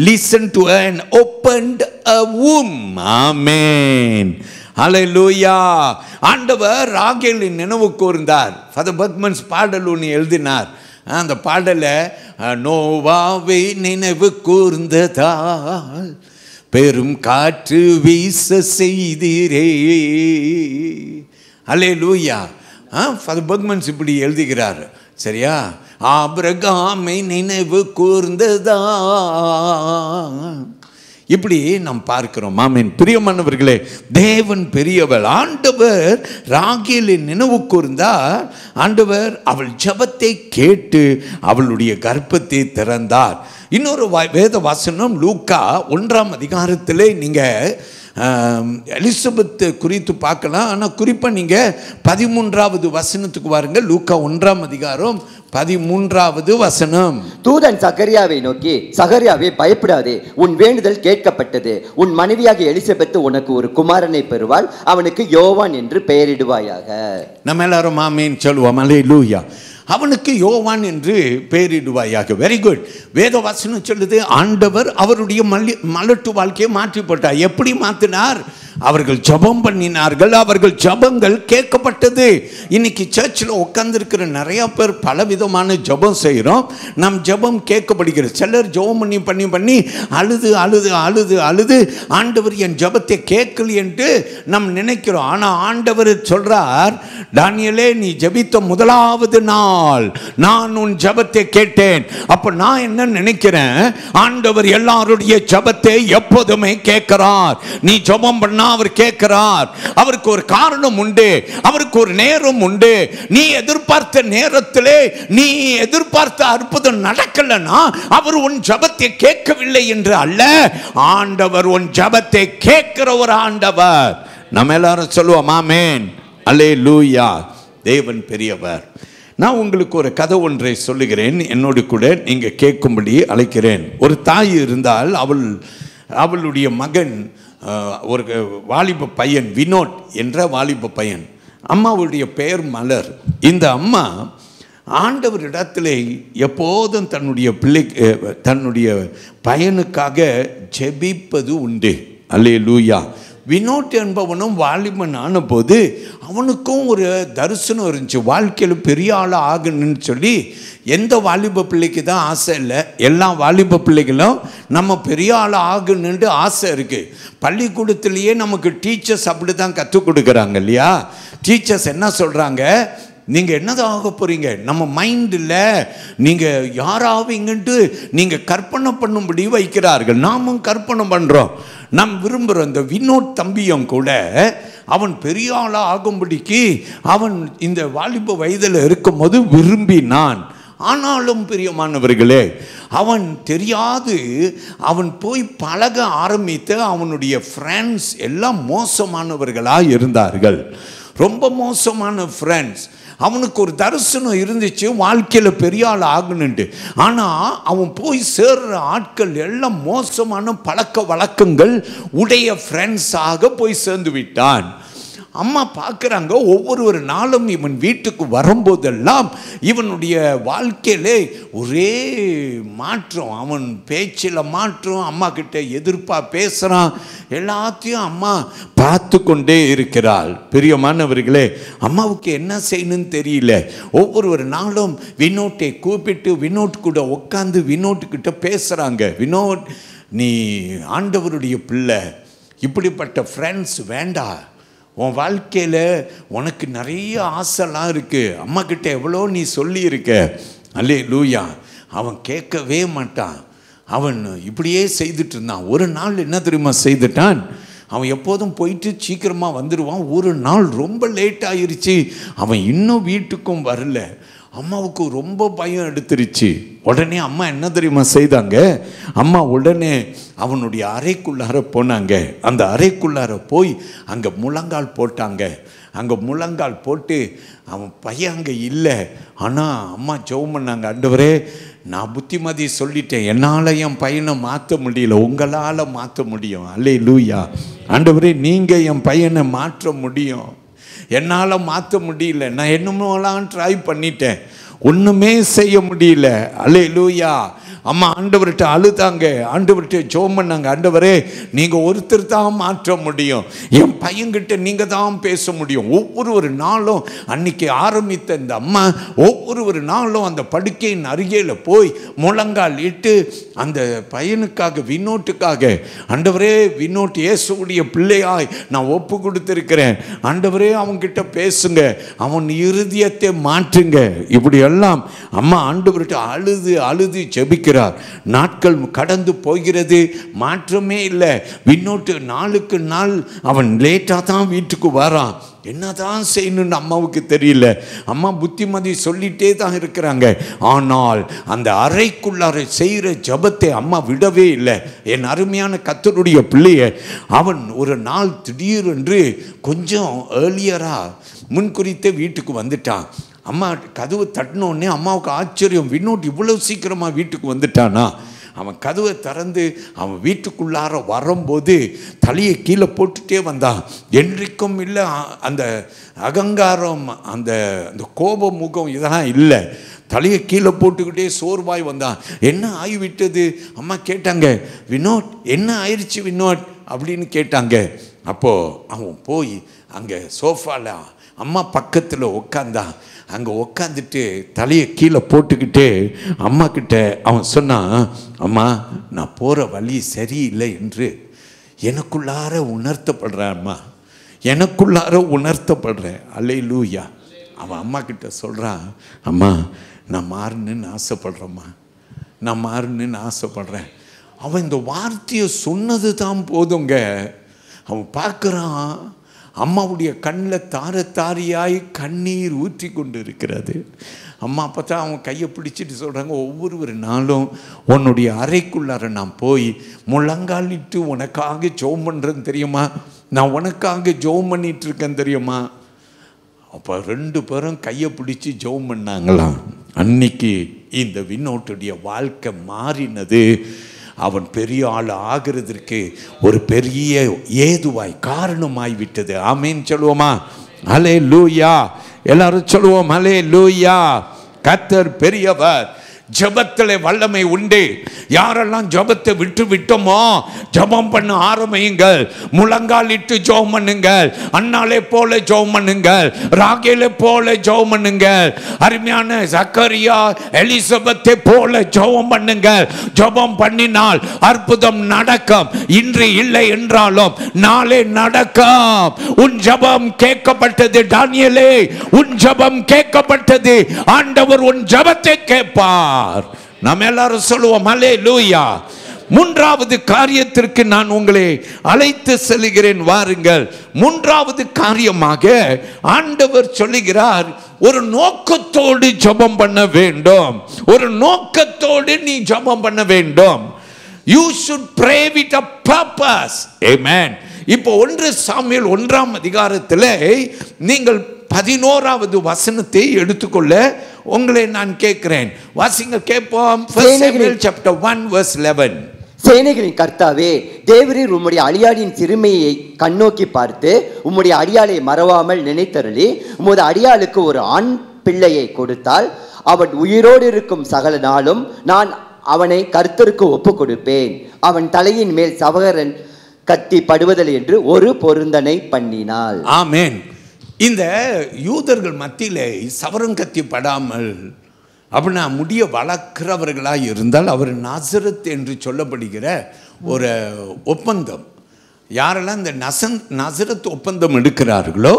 listened to her and opened a womb. Amen. ஹல்லேலூயா. ஆண்டவர் ராகேலின் நினைவு கூர்ந்தார். ஃபாதர் பர்க்மன்ஸ் பாடல் ஒன்று எழுதினார். அந்த பாடலை நோவாவை நினைவு கூர்ந்ததால் பெரும் காற்று வீச செய்தீரே. ஹல்லேலூயா. ஃபாதர் பர்க்மன்ஸ் இப்படி எழுதுகிறார். சரியா? ஆபிரகாமை நினைவு கூர்ந்ததா, இப்படி நாம் பார்க்கிறோம். ஆமென். பிரியமானவர்களே, தேவன் பெரியவர். ஆண்டவர் ராகேலின் நினைவு கூர்ந்தார். ஆண்டவர் அவள் ஜெபத்தை கேட்டு அவளுடைய கர்ப்பத்தை திறந்தார். இன்னொரு வேத வசனம் லூக்கா 1ஆம் அதிகாரத்திலே நீங்க எலிசபெத் குறித்து பார்க்கலாம். ஆனால் குறிப்பாக நீங்கள் 13வது வசனத்துக்கு வாருங்கள். லூக்கா 1ஆம் அதிகாரம் 13வது வசனம். தூதன் சகரியாவை நோக்கி, சகரியாவே பயப்படாதே, உன் வேண்டுதல் கேட்கப்பட்டது. உன் மனைவியாக எலிசபெத் உனக்கு ஒரு குமாரனை பெறுவாள். அவனுக்கு யோவான் என்று பெயரிடுவாயாக. நம்ம எல்லாரும் ஆமென் சொல்லுவோம். அல்லேலூயா. அவனுக்கு யோவான் என்று பெயரிடுவாயாக. Very good. வேத வசனம் சொல்லுது, ஆண்டவர் அவருடைய மலட்டு வாழ்க்கையை மாற்றி போட்டார். எப்படி மாற்றினார்? அவர்கள் ஜெபம் பண்ணினார்கள். அவர்கள் ஜெபங்கள் கேட்கப்பட்டது. இன்னைக்கு சர்ச்சில் உட்கார்ந்துருக்கிற நிறைய பேர் பலவிதமான ஜெபம் செய்கிறோம். நம் ஜெபம் கேட்கப்படுகிறது. சிலர் ஜெபம் பண்ணி அழுது அழுது அழுது அழுது ஆண்டவர் என் ஜெபத்தை கேட்கல என்று நாம் நினைக்கிறோம். ஆனால் ஆண்டவர் சொல்றார், தானியேலே, நீ ஜெபித்த முதலாவது நாள் நான் உன் ஜெபத்தை கேட்டேன். அப்ப நான் என்ன நினைக்கிறேன்? ஆண்டவர் எல்லாருடைய ஜெபத்தை எப்போதுமே கேட்கிறார். நீ ஜெபம் பண்ணா அவர் கேட்கிறார். அவருக்கு ஒரு காரணம் உண்டு, அவருக்கு ஒரு நேரம் உண்டு. நீ எதிர்பார்த்த நேரத்திலே நீ எதிர்பார்த்த அற்புதம் நடக்கலனா அவர் உன் ஜெபத்தை கேட்கவில்லை என்று அல்ல. ஆண்டவர் உன் ஜெபத்தை கேட்கிற ஒரு ஆண்டவர். நம்ம எல்லாரும் சொல்லுவோம் ஆமென். அல்லேலூயா. தேவன் பெரியவர். நான் உங்களுக்கு ஒரு கதை ஒன்றை சொல்லுகிறேன். என்னோடு கூட நீங்க கேட்கும்படி அழைக்கிறேன். ஒரு தாய் இருந்தால், அவளுடைய மகன் ஒரு வாலிப பையன், வினோட் என்ற வாலிப பையன். அம்மாவுடைய பெயர் மலர். இந்த அம்மா ஆண்டவரிடத்திலே எப்போதும் தன்னுடைய பையனுக்காக ஜெபிப்பது உண்டு. அல்லேலூயா. வினோட் என்பவனும் வாலிபன் ஆன போது அவனுக்கும் ஒரு தரிசனம் இருந்துச்சு. வாழ்க்கையில் பெரிய ஆள் ஆகணும்னு சொல்லி. எந்த வாலிப பிள்ளைக்கு தான் ஆசை இல்லை? எல்லா வாலிப பிள்ளைகளும் நம்ம பெரிய ஆள் ஆகணுன்ட்டு ஆசை இருக்குது. பள்ளிக்கூடத்துலேயே நமக்கு டீச்சர்ஸ் அப்படி தான் கற்றுக் கொடுக்குறாங்க இல்லையா? டீச்சர்ஸ் என்ன சொல்கிறாங்க? நீங்கள் என்னதான் ஆக போகிறீங்க? நம்ம மைண்டில் நீங்கள் யாராவீங்கன்ட்டு நீங்கள் கற்பனை பண்ணும்படி வைக்கிறார்கள். நாமும் கற்பனை பண்ணுறோம். நாம் விரும்புகிறோம். இந்த வினோத் தம்பியும் கூட அவன் பெரிய ஆளாக ஆகும்படிக்கு அவன் இந்த வாலிப வயதில் இருக்கும்போது விரும்பினான். ஆனாலும் பிரியமானவர்களே, அவன் தெரியாது, அவன் போய் பழக ஆரம்பித்து அவனுடைய ஃப்ரெண்ட்ஸ் எல்லாம் மோசமானவர்களாக இருந்தார்கள். ரொம்ப மோசமான ஃப்ரெண்ட்ஸ். அவனுக்கு ஒரு தரிசனம் இருந்துச்சு, வாழ்க்கையில் பெரிய ஆள் ஆகணுன்ட்டு. ஆனால் அவன் போய் சேர்ற ஆட்கள் எல்லாம் மோசமான பழக்க வழக்கங்கள் உடைய ஃப்ரெண்ட்ஸாக போய் சேர்ந்து விட்டான். அம்மா பார்க்குறாங்க, ஒவ்வொரு நாளும் இவன் வீட்டுக்கு வரும்போதெல்லாம் இவனுடைய வாழ்க்கையிலே ஒரே மாற்றம். அவன் பேச்சில் மாற்றம், அம்மா கிட்ட எதிர்ப்பாக பேசுகிறான். எல்லாத்தையும் அம்மா பார்த்து கொண்டே இருக்கிறாள். பிரியமானவர்களே, அம்மாவுக்கு என்ன செய்யணும்னு தெரியல. ஒவ்வொரு நாளும் வினோட்டை கூப்பிட்டு வினோட் கூட உட்காந்து வினோட்டுக்கிட்ட பேசுகிறாங்க. வினோட், நீ ஆண்டவருடைய பிள்ளை, இப்படிப்பட்ட ஃப்ரெண்ட்ஸ் வேண்டாம். உன் வாழ்க்கையில் உனக்கு நிறைய ஆசைலாம் இருக்குது. அம்மா கிட்ட எவ்வளோ நீ சொல்லியிருக்க. அல்லேலூயா. அவன் கேட்கவே மாட்டான். அவன் இப்படியே செய்துட்டு இருந்தான். ஒரு நாள் என்ன தெரியுமா செய்துட்டான்? அவன் எப்போதும் போயிட்டு சீக்கிரமாக வந்துடுவான். ஒரு நாள் ரொம்ப லேட் ஆகிருச்சு, அவன் இன்னும் வீட்டுக்கும் வரல. அம்மாவுக்கு ரொம்ப பயம் எடுத்துருச்சு. உடனே அம்மா என்ன தெரியுமா செய்தாங்க? அம்மா உடனே அவனுடைய அறைக்குள்ளார போனாங்க. அந்த அறைக்குள்ளார போய் அங்கே முழங்கால் போட்டாங்க. அங்கே முழங்கால் போட்டு அவன் பையன் அங்கே இல்லை. ஆனால் அம்மா ஜெபம் பண்ணாங்க, ஆண்டவரே, நான் புத்திமதி சொல்லிட்டேன், என்னால் என் பையனை மாற்ற முடியல, உங்களால் மாற்ற முடியும். அல்லேலூயா. ஆண்டவரே, நீங்கள் என் பையனை மாற்ற முடியும், என்னால் மாற்ற முடியல. நான் என்னமோலாம் ட்ரை பண்ணிட்டேன், ஒன்றுமே செய்ய முடியல. அல்லேலூயா. அம்மா ஆண்டவர்கிட்ட அழுதாங்க, ஆண்டவர்கிட்ட ஜெபம் பண்ணாங்க, ஆண்டவரே, நீங்கள் ஒருத்தர் தான் மாற்ற முடியும், என் பையன்கிட்ட நீங்கள் தான் பேச முடியும். ஒவ்வொரு நாளும் அன்னைக்கு ஆரம்பித்த இந்த அம்மா ஒவ்வொரு நாளும் அந்த படுக்கையின் அருகேல போய் முழங்கால் இட்டு அந்த பையனுக்காக, வினோட்டுக்காக, ஆண்டவரே, வினோட் இயேசுவுடைய பிள்ளையாய் நான் ஒப்பு கொடுத்துருக்கிறேன், ஆண்டவரே, அவன்கிட்ட பேசுங்க, அவன் இருதயத்தை மாற்றுங்க. இப்படியெல்லாம் அம்மா ஆண்டவர்கிட்ட அழுது அழுது ஜெபிக்க. நாட்கள் கடந்து போகிறது, மாற்றமே இல்லை. வினோட்டு நாளுக்கு நாள் அவன் லேட்டாக தான் வீட்டுக்கு வரான். என்னதான் செய்யணும்னு அம்மாவுக்கு தெரியல. அம்மா புத்திமதி சொல்லிட்டே தான் இருக்கிறாங்க. ஆனால் அந்த அறைக்குள்ளார செய்கிற ஜபத்தை அம்மா விடவே இல்லை. என் அருமையான கர்த்தருடைய பிள்ளைய, அவன் ஒரு நாள் திடீரென்று கொஞ்சம் ஏர்லியராக முன்குறித்தே வீட்டுக்கு வந்துட்டான். அம்மா கதவு தட்டினோடனே அம்மாவுக்கு ஆச்சரியம், வினோட் இவ்வளோ சீக்கிரமாக வீட்டுக்கு வந்துட்டானா? அவன் கதவை திறந்து அவன் வீட்டுக்குள்ளார வரும்போது தலையை கீழே போட்டுட்டே வந்தான். என்றைக்கும் இல்லை அந்த அகங்காரம், அந்த அந்த கோப முகம் இதெல்லாம் இல்லை. தலையை கீழே போட்டுக்கிட்டே சோர்வாய் வந்தான். என்ன ஆகிவிட்டது? அம்மா கேட்டாங்க, வினோட் என்ன ஆயிடுச்சு வினோட் அப்படின்னு கேட்டாங்க. அப்போது அவன் போய் அங்கே சோஃபாவில் அம்மா பக்கத்தில் உட்காந்தான். அங்கே உட்காந்துட்டு தலையை கீழே போட்டுக்கிட்டு அம்மா கிட்ட அவன் சொன்னான், அம்மா, நான் போகிற வழி சரியில்லை என்று எனக்குள்ளார உணர்த்தப்படுறேன் அம்மா, எனக்குள்ளார உணர்த்தப்படுறேன். அல்லேலூயா. அவன் அம்மா கிட்ட சொல்கிறான், அம்மா, நான் மாறணுன்னு ஆசைப்படுறேம்மா, நான் மாறணுன்னு ஆசைப்படுறேன். அவன் இந்த வார்த்தையை சொன்னது தான் போதுங்க. அவன் பார்க்குறான், அம்மாவுடைய கண்ணில் தார தாரியாய் கண்ணீர் ஊற்றி கொண்டு இருக்கிறது. அம்மா அப்போ தான் அவன் கையை பிடிச்சிட்டு சொல்கிறாங்க, ஒவ்வொரு நாளும் உன்னுடைய அறைக்குள்ளார நான் போய் முழங்காலிட்டு உனக்காக ஜெபம் பண்ணுறேன்னு தெரியுமா, நான் உனக்காக ஜெபம் பண்ணிகிட்ருக்கேன் தெரியுமா. அப்போ 2 பேரும் கையை பிடிச்சி ஜெபம் பண்ணாங்களாம். அன்னைக்கு இந்த வினோட்டுடைய வாழ்க்கை மாறினது. அவன் பெரிய ஆள் ஆகிறதுக்கு ஒரு பெரிய ஏதுவாய் காரணமாய் விட்டது. ஆமீன் சொல்லுவோமா? அல்லேலூயா. எல்லாரும் சொல்லுவோம் அல்லேலூயா. கர்த்தர் பெரியவர். ஜெபத்திலே வல்லமை உண்டு. யாரெல்லாம் ஜெபத்தை விட்டு விட்டோமோ ஜெபம் பண்ண ஆரம்பியுங்கள். முழங்கால் இட்டு ஜெபம் பண்ணுங்கள். அன்னாலே போல ஜெபம் பண்ணுங்கள். ராகேலை போல ஜெபம் பண்ணுங்கள். அருமையான சக்கரியா எலிசபெத்தை போல ஜெபம் பண்ணுங்கள். ஜெபம் பண்ணினால் அற்புதம் நடக்கும். இன்று இல்லை என்றாலும் நாளை நடக்கும். உன் ஜெபம் கேட்கப்பட்டது தானியேலே, உன் ஜெபம் கேட்கப்பட்டது. ஆண்டவர் உன் ஜெபத்தை கேட்பார். நாம் எல்லாரும் சொல்லுவோம் அல்லேலூயா. மூன்றாவது காரியத்திற்கு நான் உங்களை அழைத்து செல்கிறேன், வாருங்கள். மூன்றாவது காரியமாக ஆண்டவர் சொல்லுகிறார், ஒரு நோக்கத்தோடு ஜெபம் பண்ண வேண்டும். ஒரு நோக்கத்தோடு நீ ஜெபம் பண்ண வேண்டும். You should pray with a purpose. Amen. இப்போ 1 சாமுவேல் 1ஆம் அதிகாரத்திலே நீங்கள் 11வது வசனத்தை எடுத்துக்கொள்ள உங்களை நான் கேட்கிறேன். வாசிங்க கேட்போம். 1 Samuel chapter 1 verse 11. சேனைகளின் கர்த்தாவே, தேவரீர் உம்முடைய அடியாளின் சிறுமையை கண்ணோக்கி பார்த்து உம்முடைய அடியாளை மறவாமல் நினைத்தருளி உமது அடியாளுக்கு ஒரு ஆண் பிள்ளையை கொடுத்தால் அவன் உயிரோடு இருக்கும் சகல நாளும் நான் அவனை கர்த்தருக்கு ஒப்பு கொடுப்பேன். அவன் தலையின் மேல் சவகரன் கத்தி படுவதில்லை என்று ஒரு பொருந்தனை பண்ணினாள். ஆமென். இந்த யூதர்கள் மத்தியிலே சவரன் கத்தி படாமல் அப்படின்னா முடிய வளர்க்கிறவர்களாக இருந்தால் அவர் நாசரத் என்று சொல்லப்படுகிற ஒரு ஒப்பந்தம். யாரெல்லாம் இந்த நசரத் ஒப்பந்தம் எடுக்கிறார்களோ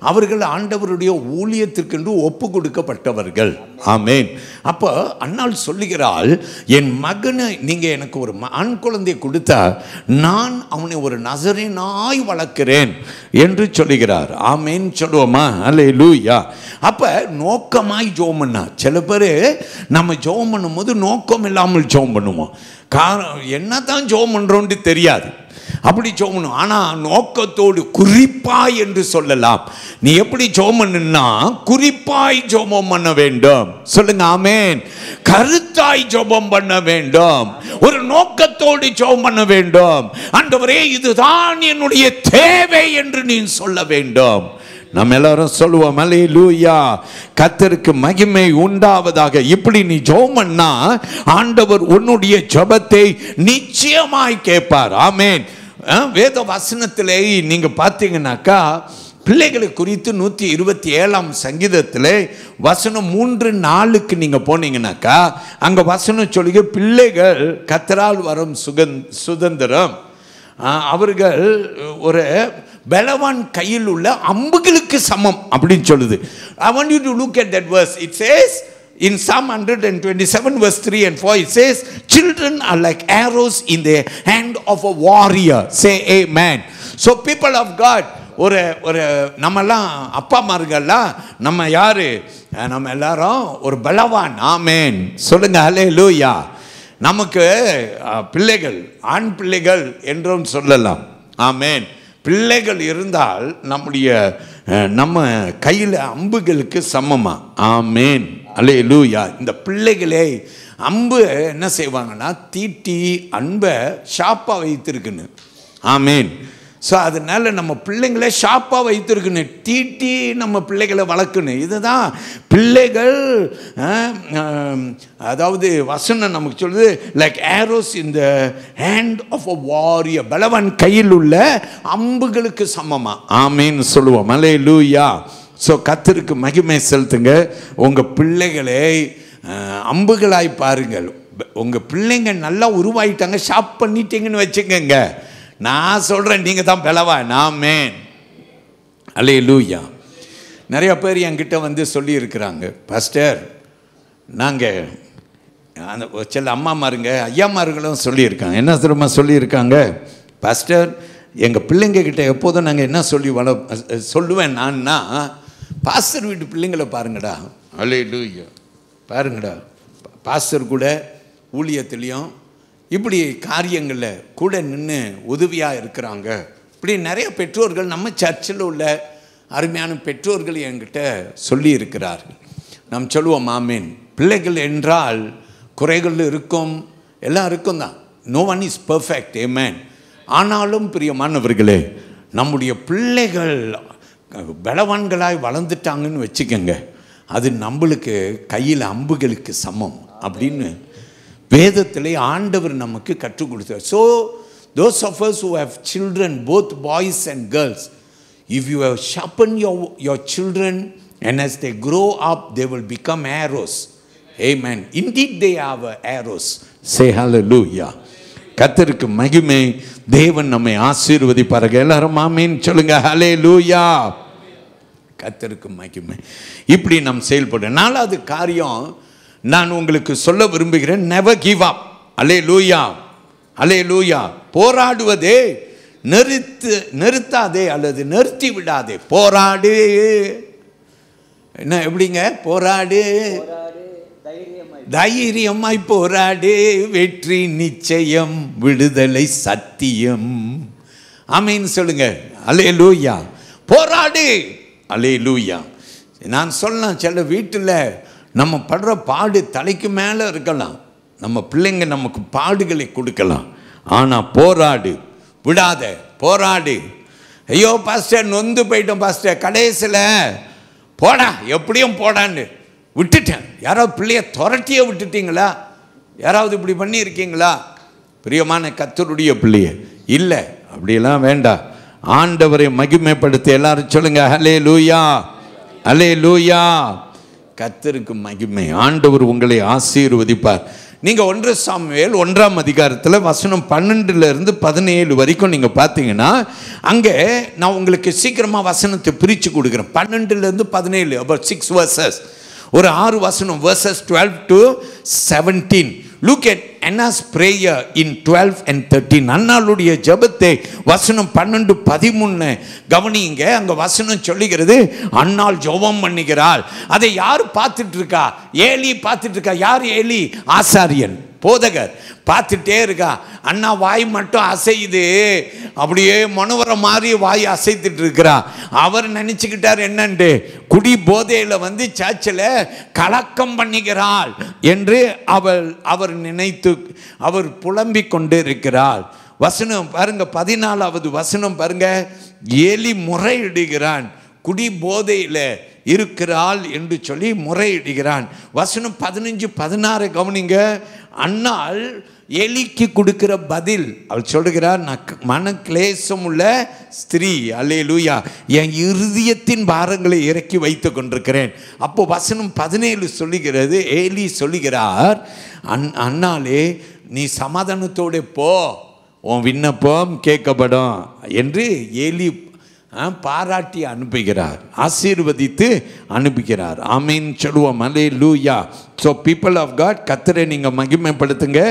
அவர்கள் ஆண்டவருடைய ஊழியத்திற்கென்று ஒப்பு கொடுக்கப்பட்டவர்கள். ஆமேன். அப்போ அன்னாள் சொல்லுகிறாள், என் மகனை நீங்கள் எனக்கு ஒரு ஆண் குழந்தையை கொடுத்தா நான் அவனை ஒரு நசரேனாய் வளர்க்கிறேன் என்று சொல்லுகிறார். ஆமேன் சொல்லுவோமா? அல்லேலூயா. அப்போ நோக்கமாய் ஜெபம் பண்ணா. சில பேர் நம்ம ஜெபம் பண்ணும்போது நோக்கம் இல்லாமல் ஜெபம் பண்ணுவோம். காரணம் என்ன தான் ஜெபம் பண்ணுறோன்னு தெரியாது. அப்படி ஜெபம், ஆனால் நோக்கத்தோடு குறிப்பாய் என்று சொல்லலாம். நீ எப்படி ஜெபம் பண்ணுன்னா குறிப்பாய் ஜெபம் பண்ண வேண்டும். சொல்லுங்க ஆமென். கருத்தாய் ஜெபம் பண்ண வேண்டும். ஒரு நோக்கத்தோடு ஜெபம் பண்ண வேண்டும். ஆண்டவரே இதுதான் என்னுடைய தேவை என்று நீ சொல்ல வேண்டும். நம்ம எல்லாரும் சொல்லுவோம் அல்லேலூயா. கர்த்தருக்கு மகிமை உண்டாவதாக. இப்படி நீ ஜெபம் பண்ணா ஆண்டவர் உன்னுடைய ஜெபத்தை நிச்சயமாய் கேட்பார். ஆமென். வேத வசனத்திலே நீங்க பார்த்தீங்கன்னாக்கா பிள்ளைகளை குறித்து 127ஆம் சங்கீதத்திலே வசனம் 3-4 நீங்க போனீங்கன்னாக்கா அங்க வசனம் சொல்லுங்க, பிள்ளைகள் கர்த்தரால் வரும் சுதந்திரம். அவர்கள் ஒரு பலவான் கையில் உள்ள அம்புகளுக்கு சமம் அப்படின்னு சொல்லுது. I want you to look at that verse. It says in Psalm 127 verse 3 and 4, it says, children are like arrows in the hand of a warrior. Say amen. So people of God, ஒரு நம்மெல்லாம் அப்பா அம்மார்கள்லாம் நம்ம யாரு? நம்ம எல்லாரும் ஒரு பலவான். ஆமேன் சொல்லுங்க அல்லேலூயா. நமக்கு பிள்ளைகள், ஆண் பிள்ளைகள் என்றும் சொல்லலாம். ஆமேன். பிள்ளைகள் இருந்தால் நம்ம கையில் அம்புகளுக்கு சமமா. ஆமேன் அல்லேலூயா. இந்த பிள்ளைகளே அம்பு என்ன செய்வாங்கன்னா தீட்டி அன்பை ஷாப்பாக வைத்திருக்குன்னு. ஆமேன். ஸோ அதனால நம்ம பிள்ளைங்களை ஷாப்பாக வைத்திருக்கணும், தீட்டி நம்ம பிள்ளைகளை வளர்க்கணும். இதுதான் பிள்ளைகள். அதாவது வசனம் நமக்கு சொல்லுது, like arrows in the hand of a warrior. பலவான் கையில் உள்ள அம்புகளுக்கு சமமா. ஆமேன்னு சொல்லுவோம் அல்லேலூயா. ஸோ கர்த்தருக்கு மகிமை செலுத்துங்க. உங்கள் பிள்ளைகளை அம்புகளாய் பாருங்கள். உங்கள் பிள்ளைங்க நல்லா உருவாயிட்டாங்க, ஷாப் பண்ணிட்டீங்கன்னு வச்சுக்கோங்க. நான் சொல்கிறேன், நீங்கள் தான் பலவான். ஆமென் அல்லேலூயா. நிறைய பேர் என்கிட்ட வந்து சொல்லியிருக்கிறாங்க, பாஸ்டர் நாங்கள் அந்த சில அம்மாமாருங்க ஐயாமார்களும் சொல்லியிருக்காங்க. என்ன தெரியுமா சொல்லியிருக்காங்க? பாஸ்டர் எங்கள் பிள்ளைங்கக்கிட்ட எப்போதும் நாங்கள் என்ன சொல்லுவேன் நான்னா, பாஸ்டர் வீட்டு பிள்ளைங்களை பாருங்கடா. அல்லேலூயா. பாருங்கடா, பாஸ்டர் கூட ஊழியத்துலேயும் இப்படி காரியங்களில் கூட நின்று உதவியாக இருக்கிறாங்க. இப்படி நிறைய பெற்றோர்கள் நம்ம சர்ச்சில் உள்ள அருமையான பெற்றோர்கள் என்கிட்ட சொல்லி இருக்கிறார்கள். நாம் சொல்லுவோம் ஆமேன். பிள்ளைகள் என்றால் குறைகள் இருக்கும், எல்லாம் இருக்கும் தான். No one is perfect. Amen. ஆனாலும் பிரியமானவர்களே, நம்முடைய பிள்ளைகள் பலவான்களாய் வளர்ந்துட்டாங்கன்னு வச்சுக்கோங்க, அது நம்மளுக்கு கையில் அம்புகளுக்கு சமம். அப்படின்னு வேதத்திலே ஆண்டவர் நமக்கு கற்றுக் கொடுத்தார். So those of us who have children, both boys and girls, if you have sharpened your children, and as they grow up they will become arrows. Amen. Indeed they are arrows. Say hallelujah. கர்த்தருக்கு மகிமை. தேவன் நம்மை ஆசீர்வதிப்பார்கள். எல்லாரும் ஆமென் சொல்லுங்க. ஹல்லேலூயா. கர்த்தருக்கு மகிமை. இப்படி நாம் செயல்படுறோம். நாலாவது காரியம் நான் உங்களுக்கு சொல்ல விரும்புகிறேன். never give up. ஹல்லேலூயா. ஹல்லேலூயா. போராடுவதே நிறுத்தாதே அல்லது நிறுத்தி விடாதே. போராடு. என்ன எப்படிங்க? போராடு, தைரியமாய் போராடு, வெற்றி நிச்சயம், விடுதலை சத்தியம். ஆமென் சொல்லுங்க. அல்லேலூயா. போராடு. அல்லேலூயா. நான் சொல்லலாம், சில வீட்டில் நம்ம படுற பாடு தலைக்கு மேலே இருக்கலாம், நம்ம பிள்ளைங்க நமக்கு பாடுகளை கொடுக்கலாம். ஆனால் போராடு, விடாத, போராடு. ஐயோ பாஸ்டர் நொந்து போயிட்டோம் பாஸ்டர், கடைசியில் போடா எப்படியும் போடான்னு விட்டுட்டேன். யாராவது பிள்ளைய துரட்டியே விட்டுட்டீங்களா? யாராவது இப்படி பண்ணியிருக்கீங்களா? பிரியமான கர்த்தருடைய பிள்ளைய இல்லை, அப்படியெல்லாம் வேண்டாம். ஆண்டவரை மகிமைப்படுத்த எல்லாரும் சொல்லுங்க. ஹல்லேலூயா. ஹல்லேலூயா. கர்த்தருக்கு மகிமை. ஆண்டவர் உங்களை ஆசீர்வதிப்பார். நீங்கள் 1 சாமுவேல் 1ஆம் அதிகாரத்தில் வசனம் 12லிருந்து 17 வரைக்கும் நீங்கள் பார்த்தீங்கன்னா, அங்கே நான் உங்களுக்கு சீக்கிரமாக வசனத்தை பிரித்து கொடுக்குறேன். 12லிருந்து 17, about 6 verses. ஒரு 6 வசனம், verses 12 to 17. Look at Anna's prayer in 12 and 13. அன்னாளுடைய ஜெபத்தை வசனம் 12, 13 கவனிங்க. அங்க வசனம் சொல்லுகிறது, அன்னாள் ஜெபம் பண்ணுகிறாள். அதை யார் பார்த்துட்டு இருக்கா? ஏலி பார்த்துட்டு இருக்கா. யார் ஏலி? ஆசாரியன், போதகர் பார்த்துட்டே இருக்கா. அண்ணா வாய் மட்டும் அசையுது, அப்படியே மனோவர மாதிரி வாய் அசைத்துட்டு இருக்கிறா. அவர் நினைச்சுக்கிட்டார் என்னண்டு, குடி போதையில வந்து சர்ச்சில் கலக்கம் பண்ணுகிறாள் என்று அவர் நினைத்து அவர் புலம்பிக் கொண்டு இருக்கிறார். வசனம் பாருங்க, 14வது வசனம் பாருங்க. ஏலி முறையிடுகிறான், குடி போதையில இருக்கிறாள் என்று சொல்லி முறையிடுகிறான். வசனம் 15, 16 கவனிங்க. அன்னாள் எலிக்கு கொடுக்கிற பதில், அவள் சொல்லுகிறார், நான் மன கிளேசம் உள்ள ஸ்திரீ, அல்லேலூயா, என் இருதயத்தின் பாரங்களை இறக்கி வைத்து கொண்டிருக்கிறேன். அப்போ வசனம் 17 சொல்லுகிறது, ஏலி சொல்லுகிறார், அன்னாலே நீ சமாதானத்தோடு போ, உன் விண்ணப்பம் கேட்கப்படும் என்று ஏலி பாராட்டி அனுப்புகிறார், ஆசீர்வதித்து அனுப்புகிறார். ஆமீன் சொல்லுவோம். அல்லேலூயா. ஸோ பீப்புள் ஆஃப் காட், கர்த்தரை நீங்கள் மகிமைப்படுத்துங்க.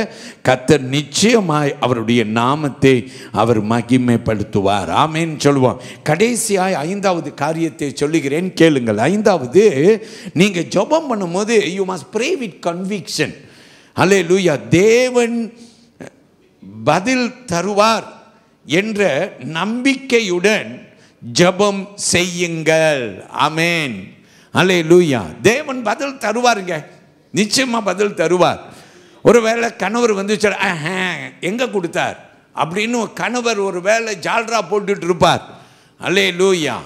கர்த்தர் நிச்சயமாய் அவருடைய நாமத்தை அவர் மகிமைப்படுத்துவார். ஆமீன் சொல்லுவோம். கடைசியாய் 5வது காரியத்தை சொல்லுகிறேன், கேளுங்கள். 5வது, நீங்கள் ஜெபம் பண்ணும்போது you must pray with conviction. Alleluia. தேவன் பதில் தருவார் என்ற நம்பிக்கையுடன் ஜெபம் செய்யுங்கள். ஆமென். அல்லேலூயா. தேவன் பதில் தருவாருங்க, நிச்சயமா பதில் தருவார். ஒருவேளை கணவர் வந்து எங்க கொடுத்தார் அப்படின்னு கணவர் ஒரு வேளை ஜால்ரா போட்டுட்டு இருப்பார். அல்லேலூயா.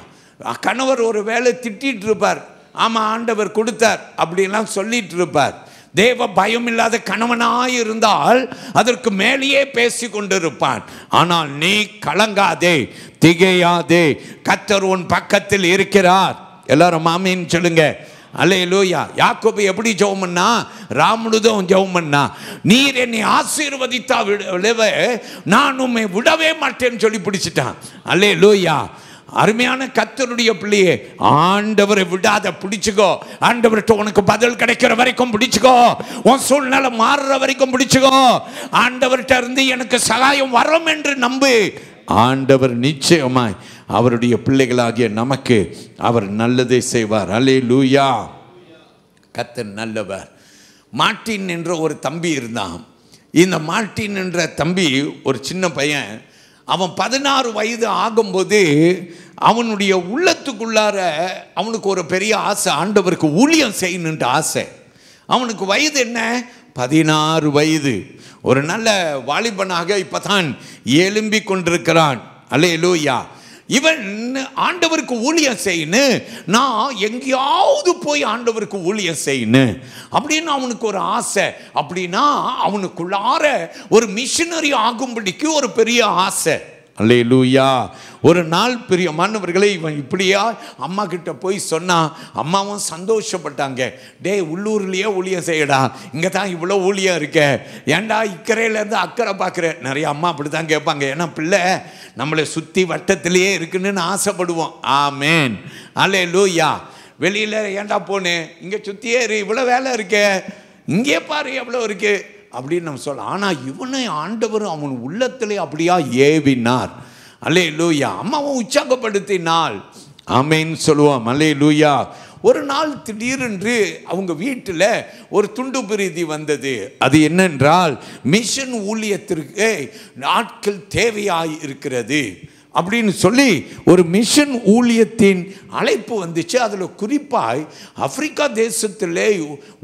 கணவர் ஒரு வேளை திட்டிட்டு இருப்பார், ஆமா ஆண்டவர் கொடுத்தார் அப்படின்லாம் சொல்லிட்டு இருப்பார். தேவ பயம் இல்லாத கணவனாய் இருந்தால் அதற்கு மேலேயே பேசி கொண்டிருப்பான். ஆனால் நீ கலங்காதே, திகையாதே, கர்த்தர் உன் பக்கத்தில் இருக்கிறார். எல்லாரும் ஆமீன் சொல்லுங்க. அல்லேலூயா. யாக்கோபு எப்படி ஜெபம் பண்ணா? ராமுனுதும் ஜெபம் பண்ணா, நீர் என்னை ஆசீர்வதித்தா விடவே நான் உம்மை விடவே மாட்டேன்னு சொல்லி பிடிச்சிட்டான். அல்லேலூயா. அருமையான கர்த்தருடைய பிள்ளையே, ஆண்டவரை விடாத, பிடிச்சுக்கோ. ஆண்டவர்கிட்ட உனக்கு பதில் கிடைக்கிற வரைக்கும் பிடிச்சுக்கோ, உன் சூழ்நிலை மாறுற வரைக்கும் பிடிச்சுக்கோ. ஆண்டவர்கிட்ட இருந்து எனக்கு சகாயம் வரும் என்று நம்பு. ஆண்டவர் நிச்சயமாய் அவருடைய பிள்ளைகளாகிய நமக்கு அவர் நல்லதை செய்வார். அல்லேலூயா. கர்த்தர் நல்லவர். மார்ட்டின் என்ற ஒரு தம்பி இருந்தான். இந்த மார்ட்டின் என்ற தம்பி ஒரு சின்ன பையன். அவன் 16 வயது ஆகும்போது அவனுடைய உள்ளத்துக்குள்ளார அவனுக்கு ஒரு பெரிய ஆசை, ஆண்டவருக்கு ஊழியம் செய்யணுன்ற ஆசை. அவனுக்கு வயது என்ன? 16 வயது. ஒரு நல்ல வாலிபனாக இப்பதான் எழும்பி கொண்டிருக்கிறான். அல்லேலூயா. இவன் ஆண்டவருக்கு ஊழியம் செய்யணும், நான் எங்கேயாவது போய் ஆண்டவருக்கு ஊழியம் செய்யணும் அப்படின்னு அவனுக்கு ஒரு ஆசை. அப்படின்னா அவனுக்குள்ளார ஒரு மிஷனரி ஆகும்படிக்கு ஒரு பெரிய ஆசை. அல்லேலூயா. ஒரு நாள் பிரியமானவர்களே, இவன் இப்படியா அம்மா கிட்ட போய் சொன்னான். அம்மாவும் சந்தோஷப்பட்டாங்க. டே, உள்ளூர்லேயே ஊழியம் செய்யடா, இங்கே தான் இவ்வளோ ஊழியம் இருக்க, ஏன்டா இக்கரையிலேருந்து அக்கறை பார்க்குற. நிறைய அம்மா அப்படி தான் கேட்பாங்க. ஏன்னா பிள்ளை நம்மளை சுற்றி வட்டத்திலேயே இருக்குன்னு ஆசைப்படுவோம். ஆமேன், அல்லேலூயா. வெளியில் ஏன்டா போனேன், இங்கே சுற்றியே இவ்வளோ வேலை இருக்க, இங்கே பாரு எவ்வளோ இருக்கு அப்படின்னு நம்ம சொல்லலாம். ஆனால் இவனை ஆண்டவர் அவன் உள்ளத்திலே அப்படியா ஏவினார். அல்லேலூயா. அம்மாவும் உற்சாகப்படுத்தினாள். ஆமேன் சொல்லுவோம். அல்லேலூயா. ஒரு நாள் திடீரென்று அவங்க வீட்டில் ஒரு துண்டு பிரீதி வந்தது. அது என்னென்றால், மிஷன் ஊழியத்திற்கு ஆட்கள் தேவையாய் இருக்கிறது அப்படின்னு சொல்லி ஒரு மிஷன் ஊழியத்தின் அழைப்பு வந்துச்சு. அதில் குறிப்பாய் ஆப்பிரிக்கா தேசத்திலே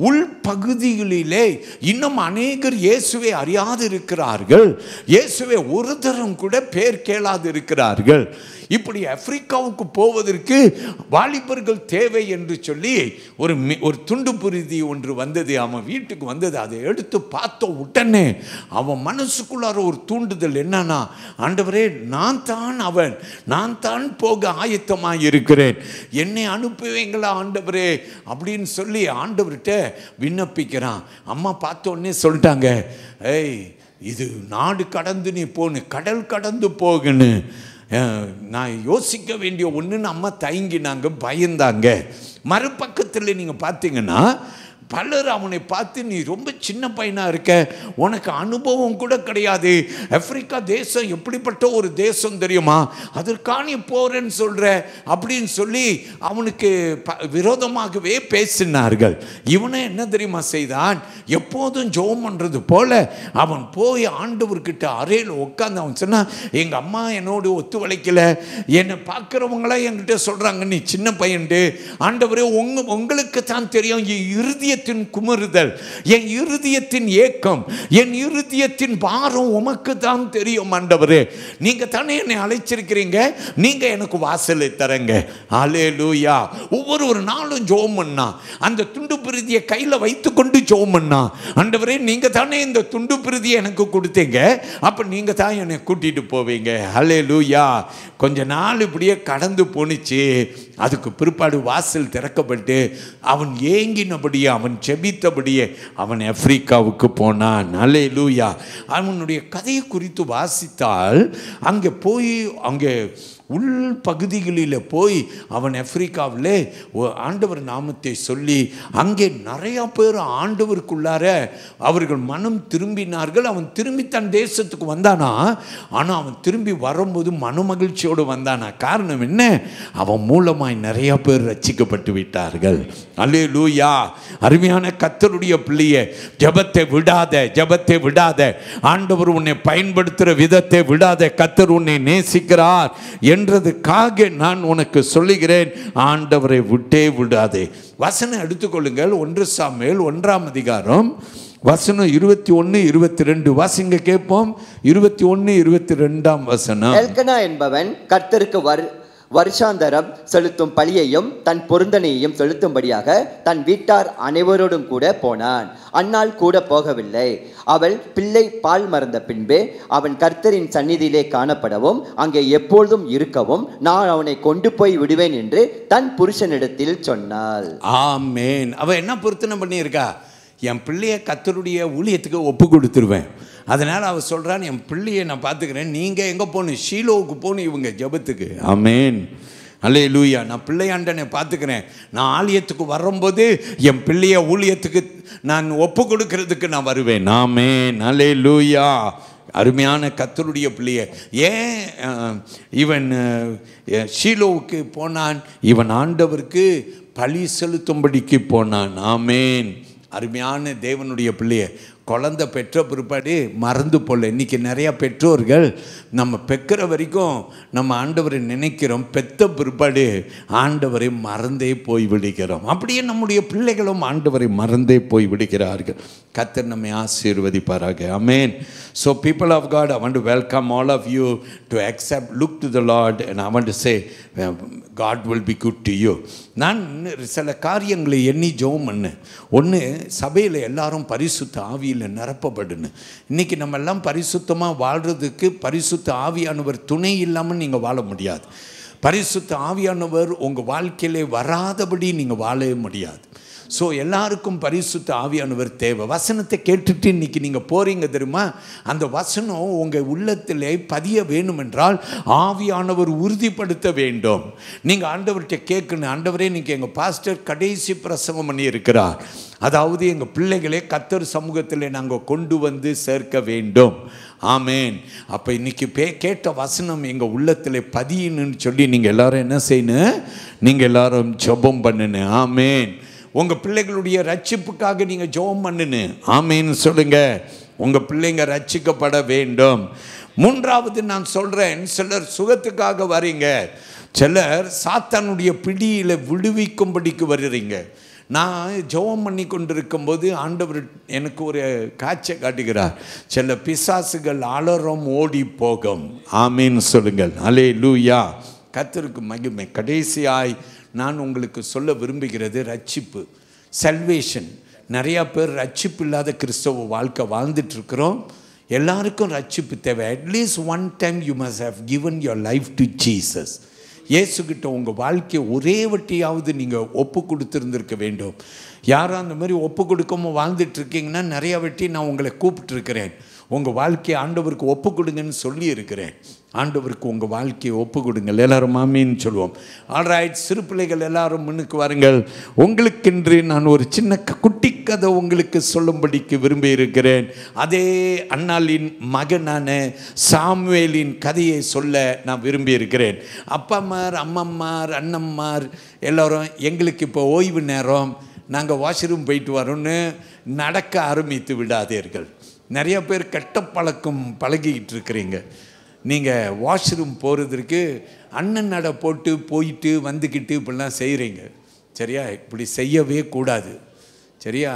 உள்பகுதிகளிலே இன்னும் அநேகர் இயேசுவை அறியாது இருக்கிறார்கள். இயேசுவை ஒரு தரம் கூட பேர் கேளாது இருக்கிறார்கள். இப்படி ஆப்பிரிக்காவுக்கு போவதற்கு வாலிபர்கள் தேவை என்று சொல்லி ஒரு துண்டு பிரீதி ஒன்று வந்தது. அவன் வீட்டுக்கு வந்தது. அதை எடுத்து பார்த்த உடனே அவன் மனசுக்குள்ளார ஒரு தூண்டுதல் என்னன்னா, ஆண்டவரே, நான் தான் போக ஆயத்தமாக இருக்கிறேன், என்னை அனுப்புவீங்களா ஆண்டவரே அப்படின்னு சொல்லி ஆண்டவர்கிட்ட விண்ணப்பிக்கிறான். அம்மா பார்த்த உடனே சொல்லிட்டாங்க, ஏய், இது நாடு கடந்து நீ போகணும், கடல் கடந்து போகணும், நான் யோசிக்க வேண்டிய ஒன்றுன்னு அம்மா தயங்கினாங்க, பயந்தாங்க. மறுபக்கத்தில் நீங்கள் பார்த்தீங்கன்னா பலர் அவனை பார்த்து, நீ ரொம்ப சின்ன பையனாக இருக்க, உனக்கு அனுபவம் கூட கிடையாது, ஆப்பிரிக்கா தேசம் எப்படிப்பட்ட ஒரு தேசம் தெரியுமா, அதற்கான நீ போகிறேன்னு சொல்கிற அப்படின்னு சொல்லி அவனுக்கு விரோதமாகவே பேசினார்கள். இவனை என்ன தெரியுமா செய்தான், எப்போதும் ஜெபம் பண்ணுறது போல அவன் போய் ஆண்டவர்கிட்ட அறையில் உட்காந்து அவன் சொன்னான், எங்கள் அம்மா என்னோடு ஒத்துழைக்கலை, என்னை பார்க்குறவங்களாம் என்கிட்ட சொல்கிறாங்க நீ சின்ன பையன்ட்டு, ஆண்டவரே உங்களுக்கு தான் தெரியும் என் இருதய குமறுதல், என் இருதயத்தின் ஏக்கம், என் இருதயத்தின் பாரம் உமக்கு தான் தெரியும் ஆண்டவரே, நீங்க தானே என்னை அழைச்சிருக்கிறீங்க, நீங்க எனக்கு வாசலை தரங்க. அல்லேலூயா. ஒவ்வொரு நாளும் ஜெபம் பண்ணா, அந்த துண்டு பிரதியை கையில வைத்து கொண்டு ஜெபம் பண்ணா, ஆண்டவரே நீங்க தானே இந்த துண்டு பிரதியை எனக்கு கொடுத்தீங்க, அப்ப நீங்க தான் என்னை கூட்டிட்டு போவீங்க. அல்லேலூயா. கொஞ்ச நாள் இப்படியே கடந்து போனிச்சு. அதுக்கு பிற்பாடு வாசல் திறக்கப்பட்டு அவன் ஏங்கினபடியே, அவன் செபித்தபடியே அவன் ஆப்பிரிக்காவுக்கு போனான். அல்லேலூயா. அவனுடைய கதையை குறித்து வாசித்தால், அங்கே போய் அங்கே உள் பகுதிகளில் போய் அவன் ஆப்பிரிக்காவில் ஆண்டவர் நாமத்தை சொல்லி அங்கே நிறையா பேர் ஆண்டவருக்குள்ளார அவர்கள் மனம் திரும்பினார்கள். அவன் திரும்பி தன் தேசத்துக்கு வந்தானா, ஆனால் அவன் திரும்பி வரும்போது மனமகிழ்ச்சியோடு வந்தானா. காரணம் என்ன, அவன் மூலமாய் நிறையா பேர் ரட்சிக்கப்பட்டு விட்டார்கள். அல்லேலூயா. அருமையான கர்த்தருடைய பிள்ளையே, ஜெபத்தை விடாத, ஆண்டவர் உன்னை பயன்படுத்துகிற விதத்தை விடாத, கர்த்தர் உன்னை நேசிக்கிறார் என்றதுக்காக நான் உனக்கு சொல்லுகிறேன், ஆண்டவரை விட்டே விடாதே. வசனம் எடுத்துக்கொள்ளுங்கள். 1 சாமுவேல் 1ஆம் அதிகாரம் வசனம் 21, 22 வாசிங்க கேட்போம். 21, 22ஆம் வசனம். எல்கனா என்பவன் கர்த்தருக்கு வருஷாந்தரம் செலுத்தும் பலியையும் தன் பொருந்தனையையும் செலுத்தும்படியாக தன் வீட்டார் அனைவரோடும் கூட போனான். அன்னாள் கூட போகவில்லை. அவள் பிள்ளை பால் மறந்த பின்பே அவன் கர்த்தரின் சந்நிதியிலே காணப்படவும் அங்கே எப்பொழுதும் இருக்கவும் நான் அவனை கொண்டு போய் விடுவேன் என்று தன் புருஷனிடத்தில் சொன்னாள். ஆமேன். அவ என்ன பொருத்தனை பண்ணியிருக்கா, என் பிள்ளைய கர்த்தருடைய ஊழியத்துக்கு ஒப்பு கொடுத்துருவேன், அதனால் அவள் சொல்கிறான், என் பிள்ளையை நான் பார்த்துக்கிறேன், நீங்கள் எங்கே போகணும், ஷீலோவுக்கு போகணும் இவங்க ஜெபத்துக்கு. ஆமேன். அல்லேலூயா. நான் பிள்ளையாண்டனை பார்த்துக்கிறேன், நான் ஆலயத்துக்கு வரும்போது என் பிள்ளைய ஊழியத்துக்கு நான் ஒப்பு கொடுக்கறதுக்கு நான் வருவேன். ஆமேன். அல்லேலூயா. அருமையான கர்த்தருடைய பிள்ளைய. ஏன் இவன் ஷீலோவுக்கு போனான், இவன் ஆண்டவருக்கு பலி செலுத்தும்படிக்கு போனான். ஆமேன். அருமையான தேவனுடைய பிள்ளைய, குழந்தை பெற்ற பிற்பாடு மறந்து போல. இன்றைக்கி நிறையா பெற்றோர்கள் நம்ம பெக்கிற வரைக்கும் நம்ம ஆண்டவரை நினைக்கிறோம், பெத்த பிற்பாடு ஆண்டவரை மறந்தே போய் விடுகிறோம். அப்படியே நம்முடைய பிள்ளைகளும் ஆண்டவரை மறந்தே போய் விடுகிறார்கள். கர்த்தர் நம்மை ஆசீர்வதிப்பாராக. ஆமென். So people of God, I want to welcome all of you to accept, look to the Lord, and I want to say God will be good to you. நான் சில காரியங்களை எண்ணி ஜெபம் பண்ணேன். ஒன்று, சபையில் எல்லாரும் பரிசுத்த ஆவியில் நிரப்பப்படணும். இன்றைக்கி நம்ம எல்லாம் பரிசுத்தமாக வாழ்கிறதுக்கு பரிசுத்த ஆவியானவர் துணை இல்லாமல் நீங்கள் வாழ முடியாது. பரிசுத்த ஆவியானவர் உங்கள் வாழ்க்கையிலே வராதபடி நீங்கள் வாழவே முடியாது. ஸோ எல்லாருக்கும் பரிசுத்த ஆவியானவர் தேவை. வசனத்தை கேட்டுட்டு இன்றைக்கி நீங்கள் போகிறீங்க தெரியுமா, அந்த வசனம் உங்கள் உள்ளத்திலே பதிய வேணுமென்றால் ஆவியானவர் உறுதிப்படுத்த வேண்டும். நீங்கள் ஆண்டவர்கிட்ட கேட்கணும், ஆண்டவரே இன்றைக்கி எங்கள் பாஸ்டர் கடைசி பிரசங்கம் பண்ணியிருக்கிறார், அதாவது எங்கள் பிள்ளைகளே கர்த்தர் சமூகத்தில் நாங்கள் கொண்டு வந்து சேர்க்க வேண்டும். ஆமேன். அப்போ இன்றைக்கி கேட்ட வசனம் எங்கள் உள்ளத்தில் பதியணுன்னு சொல்லி நீங்கள் எல்லோரும் என்ன செய்யணும், நீங்கள் எல்லோரும் ஜெபம் பண்ணணும். ஆமேன். உங்கள் பிள்ளைகளுடைய ரட்சிப்புக்காக நீங்கள் ஜெபம் பண்ணு. ஆமேன்னு சொல்லுங்கள். உங்கள் பிள்ளைங்க ரட்சிக்கப்பட வேண்டும். மூன்றாவது நான் சொல்கிறேன், சிலர் சுகத்துக்காக வரீங்க, சிலர் சாத்தானுடைய பிடியில் விடுவிக்கும்படிக்கு வருறீங்க. நான் ஜெபம் பண்ணி கொண்டிருக்கும்போது ஆண்டவர் எனக்கு ஒரு காட்சியை காட்டுகிறார். சில பிசாசுகள் அலறும் ஓடி போகும். ஆமேன்னு சொல்லுங்கள். அல்லேலூயா. கர்த்தருக்கு மகிமை. கடைசியாய் நான் உங்களுக்கு சொல்ல விரும்புகிறது ரட்சிப்பு, சல்வேஷன். நிறையா பேர் ரட்சிப்பு இல்லாத கிறிஸ்தவ வாழ்க்கை வாழ்ந்துட்டுருக்குறோம். எல்லாருக்கும் ரட்சிப்பு தேவை. At least one time you must have given your life to Jesus. இயேசுக்கிட்ட உங்கள் வாழ்க்கையை ஒரே வட்டியாவது நீங்கள் ஒப்பு கொடுத்துருந்துருக்க வேண்டும். யாரும் அந்த மாதிரி ஒப்பு கொடுக்காமல் வாழ்ந்துட்டுருக்கீங்கன்னா நிறையா வட்டி நான் உங்களை கூப்பிட்டுருக்கிறேன். உங்கள் வாழ்க்கையை ஆண்டவருக்கு ஒப்பு கொடுங்கன்னு சொல்லி இருக்கிறேன். ஆண்டவருக்கு உங்கள் வாழ்க்கையை ஒப்பு கொடுங்கள். எல்லாரும் ஆமீன்னு சொல்லுவோம். ஆல்ரைட், சிறு பிள்ளைகள் எல்லாரும் முன்னுக்கு வாருங்கள். உங்களுக்கென்று நான் ஒரு சின்ன குட்டி கதை உங்களுக்கு சொல்லும்படிக்கு விரும்பி இருக்கிறேன். அதே அன்னாளின் மகனான சாமுவேலின் கதையை சொல்ல நான் விரும்பி இருக்கிறேன். அப்பாமார், அம்மம்மார், அண்ணம்மார் எல்லோரும் எங்களுக்கு இப்போ ஓய்வு நேரம், நாங்கள் வாஷ்ரூம் போயிட்டு வரோன்னு நடக்க ஆரம்பித்து விடாதீர்கள். நிறைய பேர் கெட்ட பழக்கம் பழகிக்கிட்டு இருக்கிறீங்க. நீங்கள் வாஷ்ரூம் போகிறதுக்கு அண்ணன் நட போட்டு போயிட்டு வந்துக்கிட்டு இப்படிலாம் செய்கிறீங்க. சரியா? இப்படி செய்யவே கூடாது. சரியா?